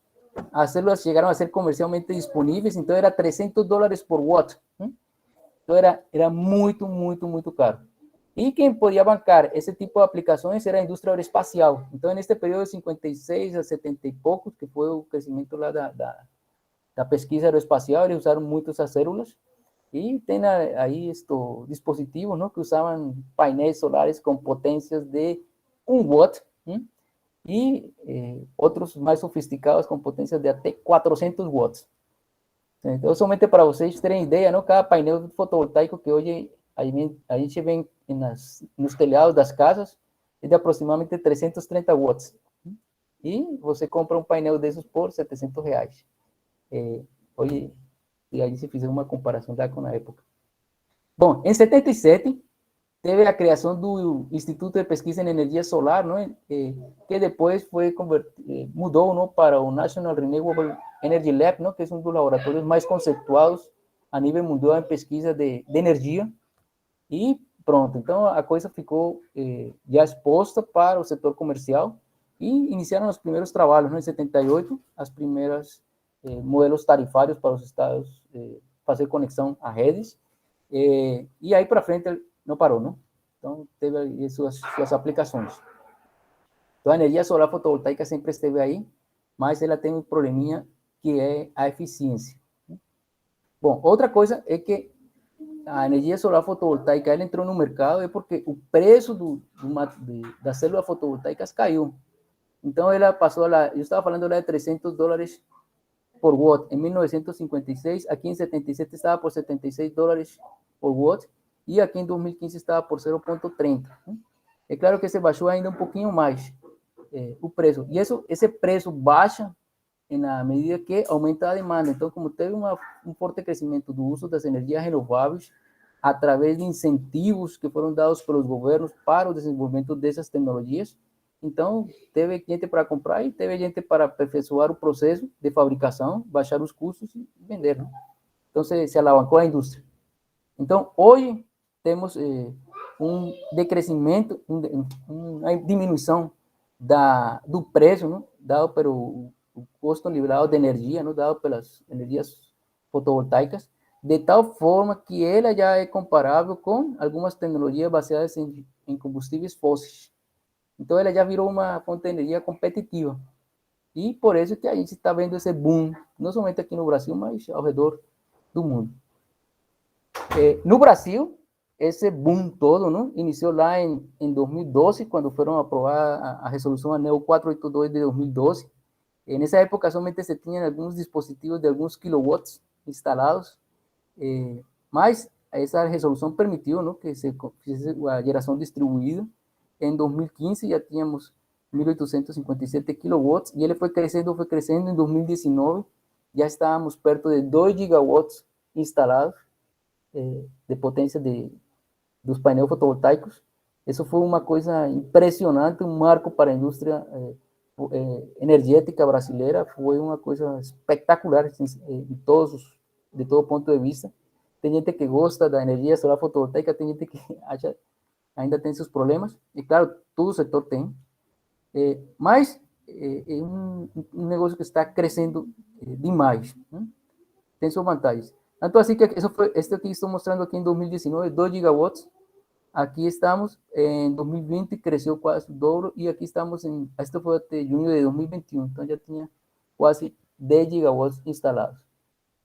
as células chegaram a ser comercialmente disponíveis, então era $300 por watt, não? Então era muito, muito, muito caro. E quem podia bancar esse tipo de aplicações era a indústria aeroespacial. Então, neste período de 56 a 70 e poucos, que foi o crescimento lá da pesquisa aeroespacial, eles usaram muito essas células. E tem aí dispositivos, não, que usavam painéis solares com potências de 1 watt, e outros mais sofisticados com potências de até 400 watts. Então, somente para vocês terem ideia, não, cada painel fotovoltaico que hoje a gente vê nos telhados das casas é de aproximadamente 330 watts. E você compra um painel desses por R$700. Hoje, e aí se fizer uma comparação com a época. Bom, em 77, teve a criação do Instituto de Pesquisa em Energia Solar, não é? Que depois mudou, não, para o National Renewable Energy Lab, não? Que é um dos laboratórios mais conceituados a nível mundial em pesquisa de energia. E pronto, então a coisa ficou já exposta para o setor comercial, e iniciaram os primeiros trabalhos, não? Em 78, as primeiras modelos tarifários para os estados, fazer conexão a redes, e aí para frente não parou, não? Então teve aí suas aplicações. Então, a energia solar fotovoltaica sempre esteve aí, mas ela tem um probleminha que é a eficiência. Bom, outra coisa é que a energia solar fotovoltaica ela entrou no mercado é porque o preço das células fotovoltaicas caiu. Então, ela passou eu estava falando lá de $300 por watt em 1956, aqui em 77 estava por $76 por watt, e aqui em 2015 estava por 0,30. É claro que se baixou ainda um pouquinho mais o preço, e esse preço baixa na medida que aumenta a demanda. Então, como teve um forte crescimento do uso das energias renováveis, através de incentivos que foram dados pelos governos para o desenvolvimento dessas tecnologias, então teve gente para comprar e teve gente para aperfeiçoar o processo de fabricação, baixar os custos e vender, né? Então, se alavancou a indústria. Então, hoje, temos um decrescimento, uma diminuição do preço, né, dado pelo o custo liberado de energia, né, dado pelas energias fotovoltaicas, de tal forma que ela já é comparável com algumas tecnologias baseadas em combustíveis fósseis. Então, ela já virou uma fonte de energia competitiva. E por isso que a gente está vendo esse boom, não somente aqui no Brasil, mas ao redor do mundo. No Brasil, esse boom todo, né, iniciou lá em 2012, quando foram aprovar a resolução ANEEL 482 de 2012. Nessa época, somente se tinham alguns dispositivos de alguns kilowatts instalados, mas essa resolução permitiu, né, que se fizesse a geração distribuída. Em 2015 já tínhamos 1.857 kilowatts, e ele foi crescendo. Em 2019 já estávamos perto de 2 gigawatts instalados de potência dos painéis fotovoltaicos. Isso foi uma coisa impressionante, um marco para a indústria energética brasileira. Foi uma coisa espetacular de todo ponto de vista. Tem gente que gosta da energia solar fotovoltaica, tem gente que acha, ainda tem seus problemas, e claro, todo o setor tem, mas é um negócio que está crescendo demais, né? Tem suas vantagens. Tanto assim que este aqui estou mostrando aqui em 2019, 2 gigawatts, aqui estamos em 2020, cresceu quase o dobro, e aqui estamos este foi até junho de 2021, então já tinha quase 10 gigawatts instalados.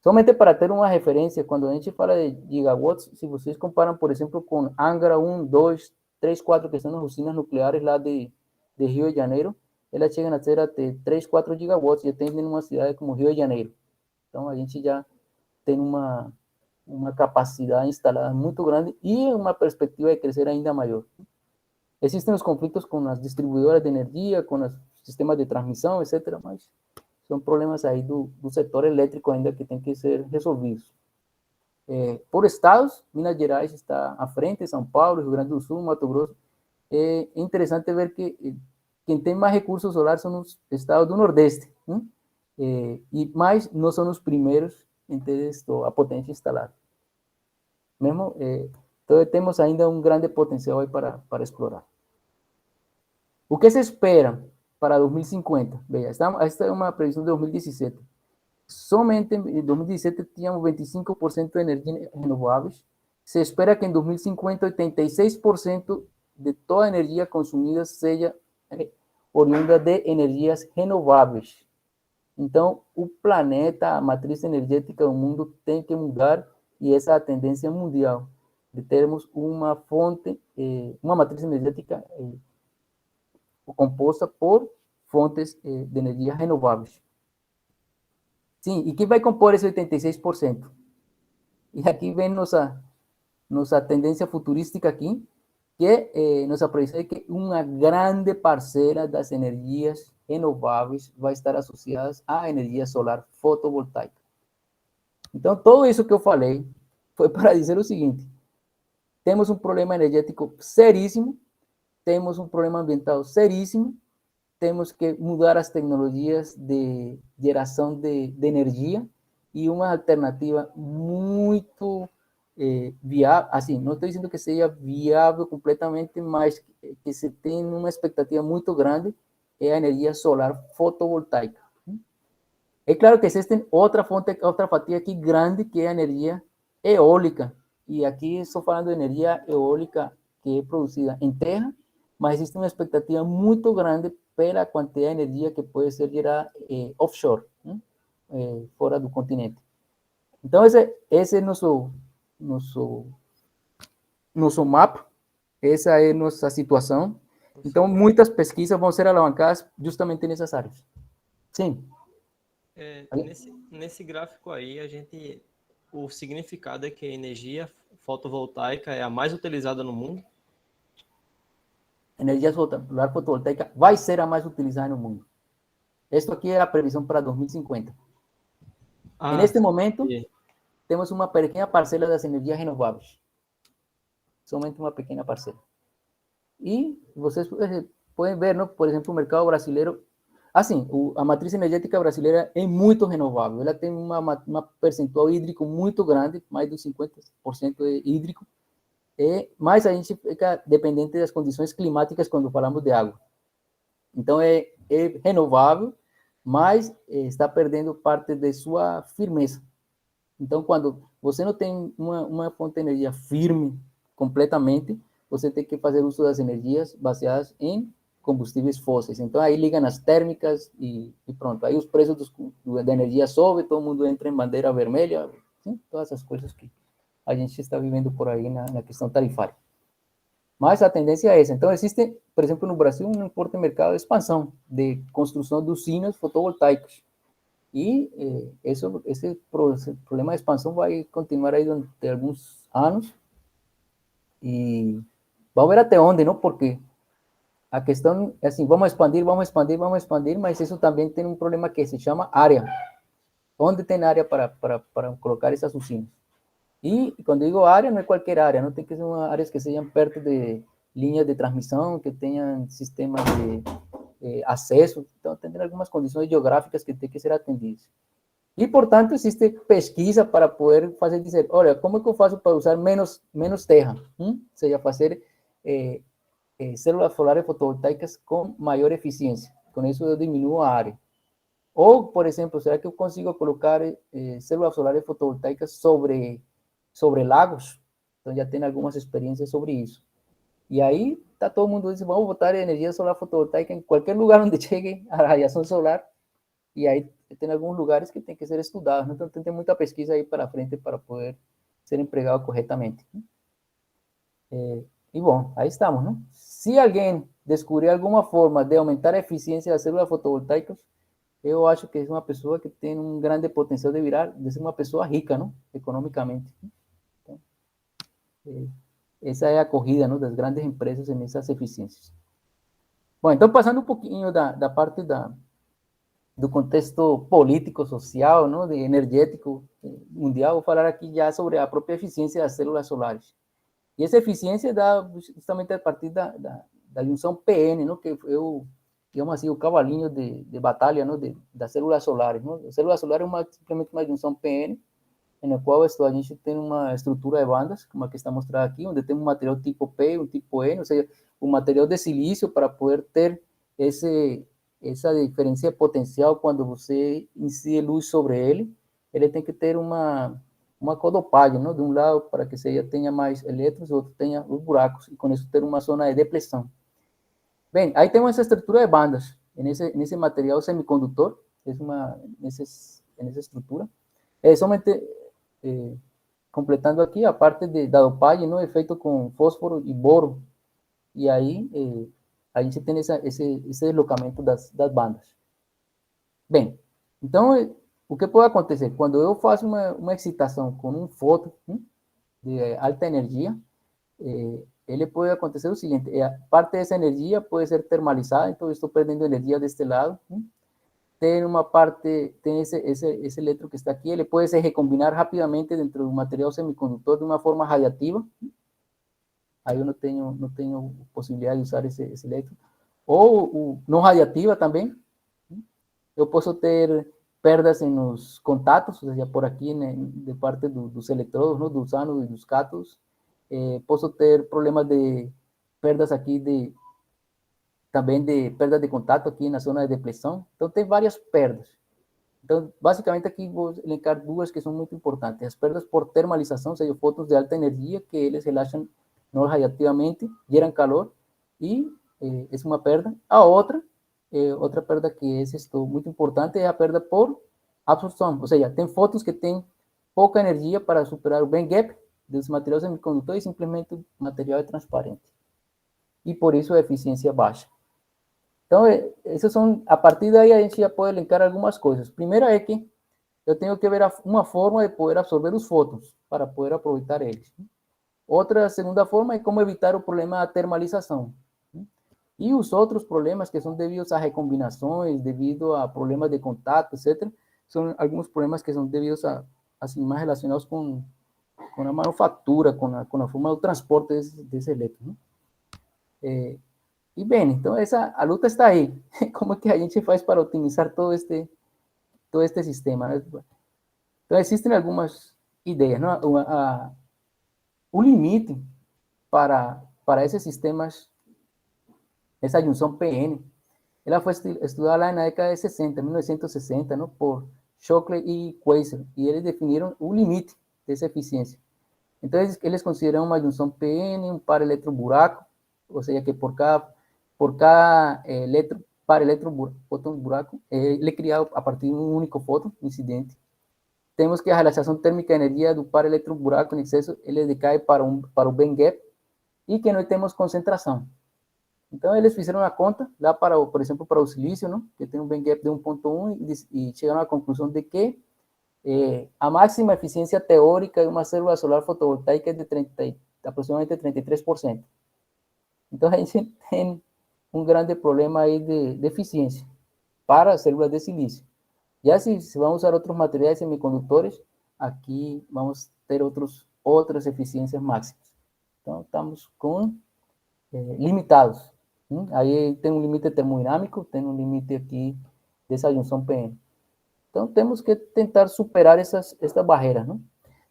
Somente para ter uma referência, quando a gente fala de gigawatts, se vocês comparam, por exemplo, com Angra 1, 2, 3, 4, que são as usinas nucleares lá de Rio de Janeiro, elas chegam a ser até 3, 4 gigawatts, e atendem uma cidade como Rio de Janeiro. Então, a gente já tem uma capacidade instalada muito grande e uma perspectiva de crescer ainda maior. Existem os conflitos com as distribuidoras de energia, com os sistemas de transmissão, etc., mas são problemas aí do setor elétrico ainda que tem que ser resolvidos. Por estados, Minas Gerais está à frente, São Paulo, Rio Grande do Sul, Mato Grosso. É interessante ver que quem tem mais recursos solares são os estados do Nordeste, né? Mas não são os primeiros em ter a potência instalada. Mesmo, então temos ainda um grande potencial aí para explorar. O que se espera para 2050? Veja, esta é uma previsão de 2017. Somente em 2017 tínhamos 25% de energias renováveis. Se espera que em 2050 86% de toda a energia consumida seja oriunda de energias renováveis. Então, o planeta, a matriz energética do mundo tem que mudar, e essa é a tendência mundial, de termos uma fonte, uma matriz energética composta por fontes de energia renováveis. Sim, e quem vai compor esse 86%? E aqui vem nossa tendência futurística aqui, que nos apresenta que uma grande parcela das energias renováveis vai estar associadas à energia solar fotovoltaica. Então, tudo isso que eu falei foi para dizer o seguinte: temos um problema energético seríssimo, temos um problema ambiental seríssimo, temos que mudar as tecnologias de geração de energia, e uma alternativa muito viável, assim, não estou dizendo que seja viável completamente, mas que se tem uma expectativa muito grande, é a energia solar fotovoltaica. É claro que existe outra fatia aqui grande, que é a energia eólica, e aqui estou falando de energia eólica que é produzida em terra, mas existe uma expectativa muito grande pela quantidade de energia que pode ser gerada offshore, fora do continente. Então, esse é nosso mapa, essa é nossa situação. Então, muitas pesquisas vão ser alavancadas justamente nessas áreas. Sim. Nesse gráfico aí, o significado é que a energia fotovoltaica é a mais utilizada no mundo? Energia solar fotovoltaica vai ser a mais utilizada no mundo. Isso aqui é a previsão para 2050. Neste momento, temos uma pequena parcela das energias renováveis. Somente uma pequena parcela. E vocês podem ver, não? Por exemplo, o mercado brasileiro, assim, a matriz energética brasileira é muito renovável. Ela tem uma percentual hídrico muito grande, mais de 50% é hídrico. Mas a gente fica dependente das condições climáticas quando falamos de água. Então, é renovável, mas está perdendo parte de sua firmeza. Então, quando você não tem uma fonte de energia firme completamente, você tem que fazer uso das energias baseadas em combustíveis fósseis. Então, aí ligam as térmicas e pronto. Aí os preços da energia sobem, todo mundo entra em bandeira vermelha, sim, todas essas coisas que a gente está vivendo por aí na questão tarifária. Mas a tendência é essa. Então, existe, por exemplo, no Brasil, um forte mercado de expansão, de construção de usinas fotovoltaicas. E esse problema de expansão vai continuar aí durante alguns anos. E vamos ver até onde, não? Porque a questão é assim, vamos expandir, mas isso também tem um problema que se chama área. Onde tem área para colocar essas usinas? E quando digo área, não é qualquer área, não tem que ser áreas que sejam perto de linhas de transmissão, que tenham sistemas de acesso, então tem algumas condições geográficas que têm que ser atendidas. E, portanto, existe pesquisa para poder dizer, olha, como é que eu faço para usar menos terra? Ou seja, fazer células solares fotovoltaicas com maior eficiência. Com isso eu diminuo a área. Ou, por exemplo, será que eu consigo colocar células solares fotovoltaicas sobre lagos? Então já tem algumas experiências sobre isso. E aí está todo mundo dizendo, vamos botar energia solar fotovoltaica em qualquer lugar onde chegue a radiação solar. E aí tem alguns lugares que tem que ser estudados. Então tem muita pesquisa aí para frente para poder ser empregado corretamente. E bom, aí estamos, não? Se alguém descobrir alguma forma de aumentar a eficiência das células fotovoltaicas, eu acho que é uma pessoa que tem um grande potencial de ser uma pessoa rica, não? Economicamente. Então, essa é a corrida, não, das grandes empresas nessas eficiências. Bom, então passando um pouquinho da parte do contexto político, social, não, de energético mundial, vou falar aqui já sobre a própria eficiência das células solares. E essa eficiência dá justamente a partir da junção PN, não, que eu, digamos assim, o cavalinho de batalha, não, das células solares. Não? A célula solar é simplesmente uma junção PN, na qual a gente tem uma estrutura de bandas, como a que está mostrada aqui, onde tem um material tipo P, um tipo N, ou seja, um material de silício para poder ter essa diferença potencial quando você incide luz sobre ele tem que ter uma codopagem, não? De um lado para que você tenha mais elétrons, do outro tenha os buracos, e com isso ter uma zona de depressão. Bem, aí temos essa estrutura de bandas, nesse material semicondutor, nessa estrutura. Somente completando aqui a parte da dopagem, não é feito com fósforo e boro, e aí a gente tem esse deslocamento das bandas. Bem, então, o que pode acontecer? Quando eu faço uma excitação com um fóton de alta energia, ele pode acontecer o seguinte, parte dessa energia pode ser termalizada, então eu estou perdendo energia deste lado, tem uma parte, tem esse elétron que está aqui, ele pode se recombinar rapidamente dentro do material semicondutor de uma forma radiativa, aí eu não tenho possibilidade de usar esse elétron, ou não radiativa também, eu posso ter perdas nos contatos, ou seja, por aqui, né, de parte dos eletrodos, não, dos ânodos e dos cátodos, posso ter problemas de perdas aqui também de perda de contato aqui na zona de depressão. Então, tem várias perdas. Então, basicamente, aqui vou elencar duas que são muito importantes. As perdas por termalização, ou seja, fótons de alta energia, que eles relaxam não radiativamente, geram calor, e é uma perda. A outra outra perda que é muito importante é a perda por absorção, ou seja, tem fótons que têm pouca energia para superar o band gap dos materiais semicondutores e simplesmente o material é transparente. E por isso a eficiência baixa. Então, essas são, a partir daí a gente já pode linkar algumas coisas. Primeiro é que eu tenho que ver uma forma de poder absorver os fótons para poder aproveitar eles. Outra segunda forma é como evitar o problema da termalização. E os outros problemas que são devidos a recombinações, devido a problemas de contato, etc., são alguns problemas que são devidos a, assim, mais relacionados com a manufatura, com a forma do transporte desse elétron. E bem, então a luta está aí. Como é que a gente faz para otimizar todo este sistema? Né? Então, existem algumas ideias. Não? O limite para esses sistemas, essa junção PN, ela foi estudada lá na década de 60, 1960, não? Por Shockley e Quasar, e eles definiram o limite dessa eficiência. Então, eles consideram uma junção PN, um par eletroburaco, ou seja, que por cada par elétron buraco, ele cria a partir de um único fóton incidente. Temos que a relaxação térmica de energia do par eletroburaco em excesso, ele decai para o band gap, e que não temos concentração. Então, eles fizeram a conta, lá por exemplo, para o silício, não? Que tem um band gap de 1.1, e chegaram à conclusão de que a máxima eficiência teórica de uma célula solar fotovoltaica é de aproximadamente 33%. Então, a gente tem um grande problema aí de eficiência para células de silício. Já se vamos usar outros materiais semicondutores, aqui vamos ter outras eficiências máximas. Então, estamos limitados. Aí tem um limite termodinâmico, tem um limite aqui dessa junção PN. Então, temos que tentar superar esta barreira, não?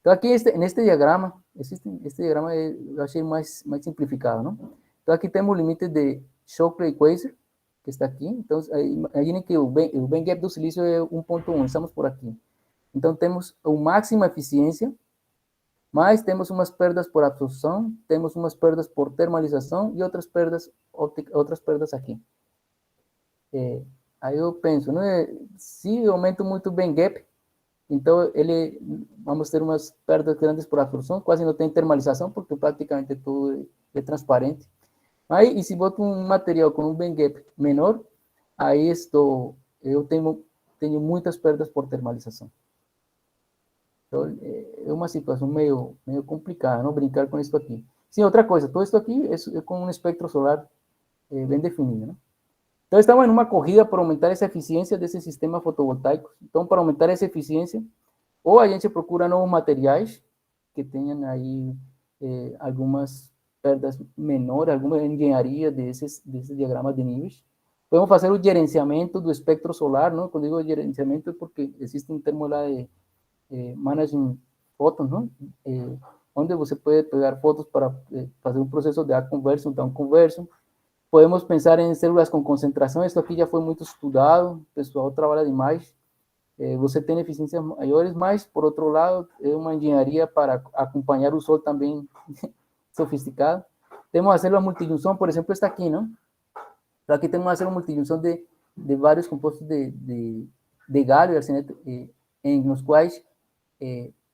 Então, aqui, neste diagrama, este diagrama eu achei mais simplificado, não? Então, aqui temos o limite de Shockley e Quasar, que está aqui. Então, imaginem que o band gap do silício é 1.1, estamos por aqui. Então, temos a máxima eficiência, mas temos umas perdas por absorção, temos umas perdas por termalização e outras perdas aqui. Aí eu penso, né, se eu aumento muito o band gap, então vamos ter umas perdas grandes por absorção, quase não tem termalização, porque praticamente tudo é transparente. Aí, e se boto um material com um band gap menor, aí eu tenho muitas perdas por termalização. Então, é uma situação meio complicada, não brincar com isso aqui. Sim, outra coisa, todo isso aqui é com um espectro solar bem definido, né? Então, estamos em uma corrida para aumentar essa eficiência desse sistema fotovoltaico. Então, para aumentar essa eficiência, ou a gente procura novos materiais que tenham aí algumas perdas menores, alguma engenharia desses diagramas de níveis. Podemos fazer o gerenciamento do espectro solar, não? Quando digo gerenciamento é porque existe um termo lá de managing photons, não? Onde você pode pegar fotos para fazer um processo de up-conversion, down-conversion. Podemos pensar em células com concentração, isso aqui já foi muito estudado, o pessoal trabalha demais. Você tem eficiências maiores, mas, por outro lado, é uma engenharia para acompanhar o sol também sofisticado. Temos a célula multijunção, por exemplo, esta aqui, não? Então, aqui temos uma célula multijunção de vários compostos de galho e arsenete, em os quais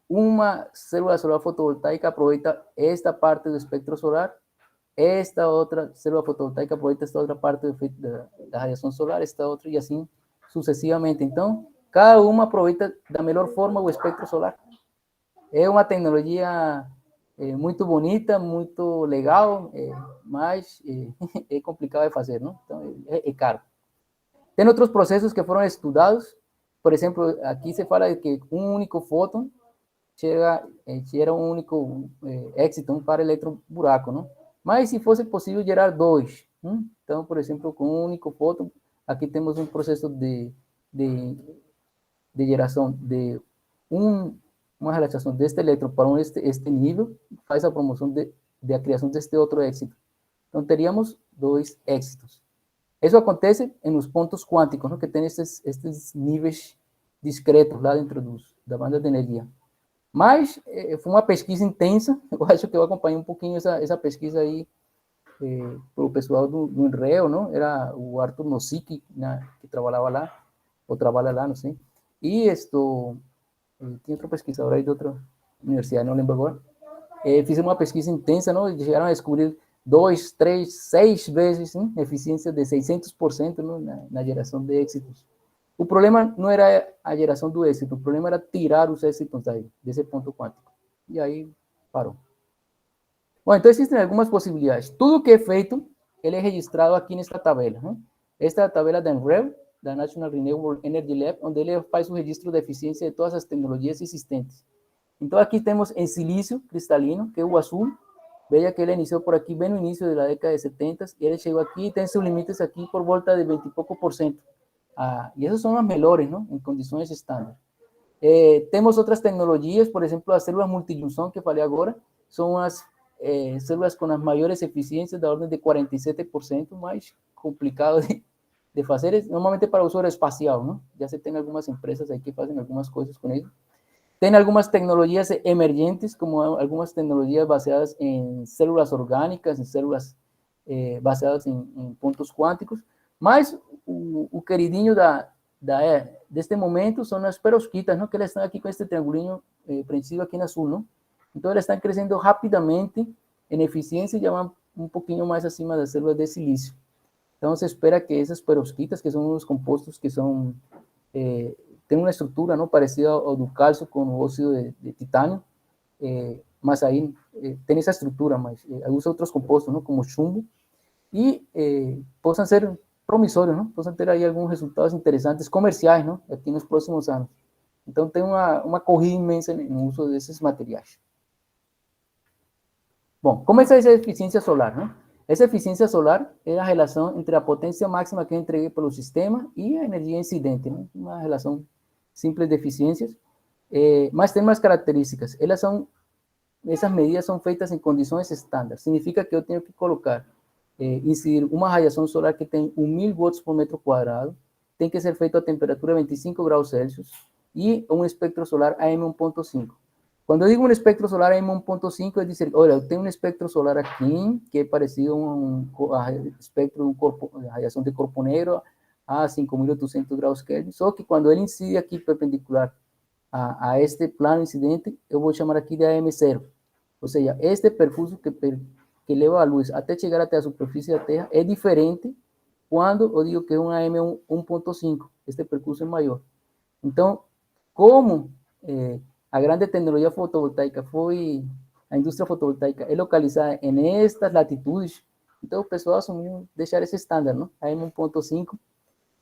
uma célula solar fotovoltaica aproveita esta parte do espectro solar, esta outra célula fotovoltaica aproveita esta outra parte da radiação solar, esta outra, e assim sucessivamente. Então, cada uma aproveita da melhor forma o espectro solar. É uma tecnologia muito bonita, muito legal, mas é complicado de fazer, não? Então, é caro. Tem outros processos que foram estudados, por exemplo, aqui se fala de que um único fóton gera um único éxito, um par eletroburaco, não? Mas se fosse possível gerar dois, então, por exemplo, com um único fóton, aqui temos um processo de geração de uma relaxação deste elétron para este nível, faz a promoção da criação deste outro éxito. Então, teríamos dois éxitos. Isso acontece nos pontos quânticos, não? Que tem estes níveis discretos lá dentro da banda de energia. Mas foi uma pesquisa intensa, eu acho que eu acompanhei um pouquinho essa pesquisa aí pelo pessoal do INREO, não? Era o Arthur Nosiki, né, que trabalhava lá, ou trabalha lá, não sei. E tinha outro pesquisador aí de outra universidade, não lembro agora. Fizeram uma pesquisa intensa, não? E chegaram a descobrir 2, 3, 6 vezes eficiência de 600%, não? Na geração de êxitos. O problema não era a geração do êxito, o problema era tirar os êxitos daí, desse ponto quântico. E aí parou. Bom, então existem algumas possibilidades. Tudo que é feito, ele é registrado aqui nesta tabela. Né? Esta é a tabela da NREL, da National Renewable Energy Lab, onde ele faz o registro da eficiência de todas as tecnologias existentes. Então aqui temos em silício cristalino, que é o azul. Veja que ele iniciou por aqui bem no início da década de 70, e ele chegou aqui e tem seus limites aqui por volta de 20 e pouco por cento. E essas são as melhores, não? Em condições estándar. Temos outras tecnologias, por exemplo, as células multijunção, que falei agora, são as células com as maiores eficiências da ordem de 47%, mais complicado de fazer, normalmente para uso aeroespacial, não? Já se tem algumas empresas aí que fazem algumas coisas com isso. Tem algumas tecnologias emergentes, como algumas tecnologias baseadas em células orgânicas, em células baseadas em pontos quânticos, mas o queridinho deste momento são as perovskitas, não? Que elas estão aqui com este triangulinho preenchido aqui no azul, não? Então, elas estão crescendo rapidamente em eficiência e já vão um pouquinho mais acima das células de silício. Então, se espera que essas perovskitas, que são uns compostos que são tem uma estrutura não parecida ao do cálcio com o óxido de titânio, mas aí tem essa estrutura, mas usa outros compostos, não, como chumbo, e possam ser promissórios, não? Possam ter aí alguns resultados interessantes comerciais, não? Aqui nos próximos anos. Então, tem uma corrida imensa no uso desses materiais. Bom, como é essa eficiência solar, não? Essa eficiência solar é a relação entre a potência máxima que é entregue pelo sistema e a energia incidente, não? Uma relação simples de eficiências, mas tem umas características. Essas medidas são feitas em condições estándar. Significa que eu tenho que colocar, incidir uma radiação solar que tem 1.000 watts por metro quadrado, tem que ser feito a temperatura 25 graus Celsius e um espectro solar AM1.5. Quando eu digo um espectro solar AM1.5, é dizer, olha, eu tenho um espectro solar aqui, que é parecido a um espectro de radiação de corpo negro, a 5.800 graus Kelvin, só que quando ele incide aqui perpendicular a este plano incidente, eu vou chamar aqui de AM0. Ou seja, este percurso que leva a luz até chegar até a superfície da Terra é diferente quando eu digo que é um AM1.5. Este percurso é maior. Então, como a grande tecnologia fotovoltaica a indústria fotovoltaica é localizada em estas latitudes, então o pessoal assumiu deixar esse estándar, não? AM1.5,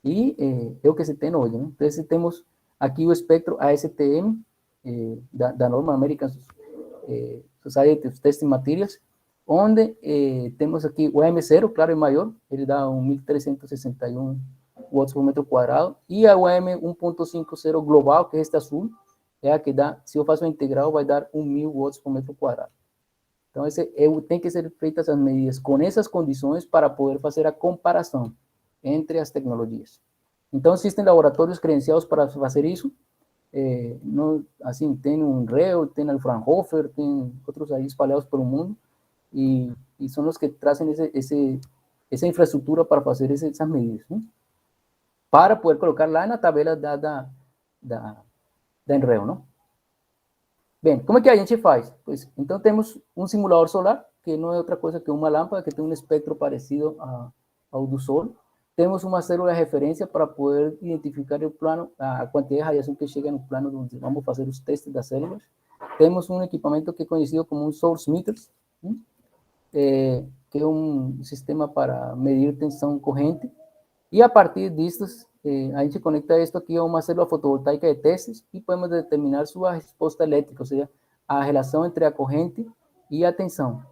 e é o que se tem hoje, né? Então, temos aqui o espectro ASTM, da norma American Society of Testing Materials, onde temos aqui o AM0, claro, é maior, ele dá 1.361 watts por metro quadrado, e a AM1.50 global, que é este azul, é a que dá, se eu faço a integral, vai dar 1.000 watts por metro quadrado. Então, tem que ser feitas as medidas com essas condições para poder fazer a comparação entre as tecnologias. Então, existem laboratórios credenciados para fazer isso. Assim, tem um REO, tem o Fraunhofer, tem outros aí espalhados pelo mundo, e são os que trazem essa infraestrutura para fazer essas medidas, né? Para poder colocar lá na tabela da Enreo, não? Bem, como é que a gente faz? Pois, então, temos um simulador solar, que não é outra coisa que uma lâmpada que tem um espectro parecido ao do Sol. Temos uma célula de referência para poder identificar o plano, a quantidade de radiação que chega no plano onde vamos fazer os testes das células. Temos um equipamento que é conhecido como um source meter, que é um sistema para medir tensão corrente. E a partir disso, a gente conecta isto aqui a uma célula fotovoltaica de testes e podemos determinar sua resposta elétrica, ou seja, a relação entre a corrente e a tensão.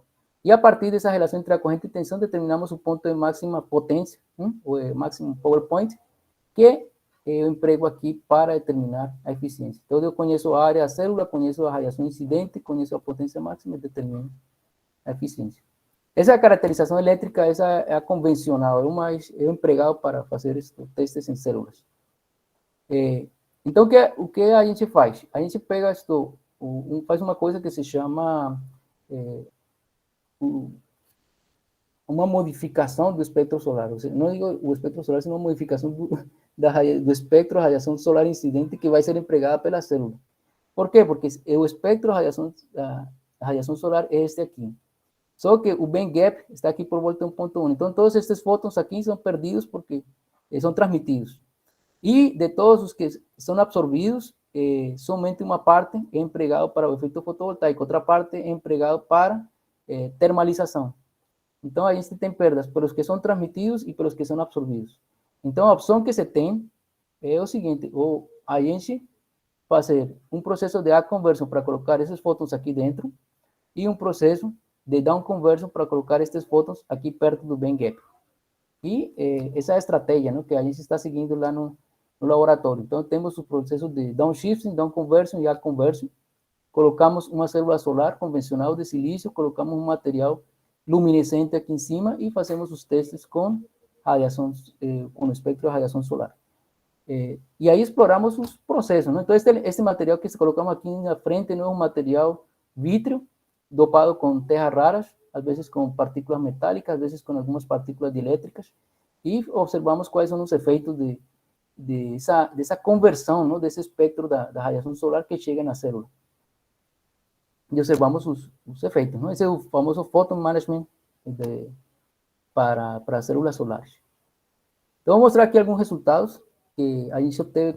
E a partir dessa relação entre a corrente e tensão, determinamos o ponto de máxima potência, o máximo power point, que eu emprego aqui para determinar a eficiência. Então, eu conheço a área da célula, conheço a radiação incidente, conheço a potência máxima e determino a eficiência. Essa caracterização elétrica, essa é a convencional, é o empregado para fazer estes testes em células. Então, o que a gente faz? A gente pega faz uma coisa que se chama uma modificação do espectro solar. Ou seja, não digo o espectro solar, sino uma modificação do espectro de radiação solar incidente que vai ser empregada pela célula. Por quê? Porque o espectro da radiação solar é este aqui. Só que o band gap está aqui por volta de 1.1. Então, todos estes fótons aqui são perdidos porque são transmitidos. E de todos os que são absorvidos, somente uma parte é empregado para o efeito fotovoltaico, outra parte é empregado para termalização. Então, a gente tem perdas pelos que são transmitidos e pelos que são absorvidos. Então, a opção que se tem é o seguinte, ou a gente fazer um processo de up conversion para colocar esses fótons aqui dentro e um processo de down conversion para colocar estes fótons aqui perto do band gap. E essa é a estratégia, né, que a gente está seguindo lá no laboratório. Então, temos o processo de downshifting, down conversion e up conversion. Colocamos uma célula solar convencional de silício, colocamos um material luminescente aqui em cima e fazemos os testes com radiação, com o espectro de radiação solar. E aí exploramos os processos, né? Então, este material que colocamos aqui na frente não é um material vítreo, dopado com terras raras, às vezes com partículas metálicas, às vezes com algumas partículas elétricas, e observamos quais são os efeitos dessa conversão, não, desse espectro da radiação solar que chega na célula. E observamos os efeitos, não? Esse é o famoso photon management para células solares. Então, vou mostrar aqui alguns resultados que a gente obteve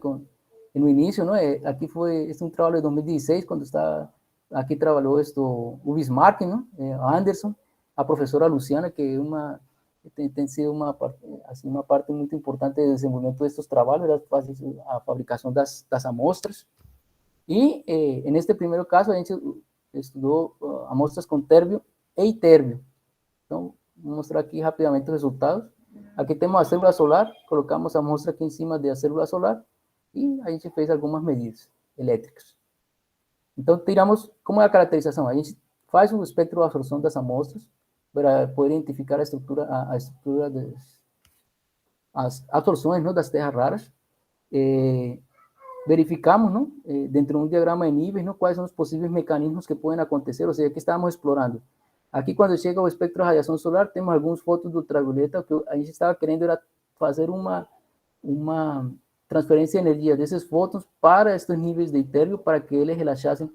no início, não? Aqui este é um trabalho de 2016, quando aqui trabalhou o Bismarck, não? A Anderson, a professora Luciana, que tem sido uma parte muito importante do desenvolvimento destes trabalhos, ela faz a fabricação das amostras. E, neste primeiro caso, a gente estudou amostras com térbio e itérbio. Então, vou mostrar aqui rapidamente os resultados. Aqui temos a célula solar, colocamos a amostra aqui em cima da célula solar e a gente fez algumas medidas elétricas. Então, tiramos, como é a caracterização? A gente faz um espectro de absorção das amostras para poder identificar a estrutura as absorções, não, das terras raras. Verificamos, não, dentro de um diagrama de níveis, não, quais são os possíveis mecanismos que podem acontecer, ou seja, que estávamos explorando. Aqui, quando chega o espectro de radiação solar, temos alguns fótons de ultravioleta, que a gente estava querendo era fazer uma transferência de energia desses fótons para estes níveis de itérbio, para que eles relaxassem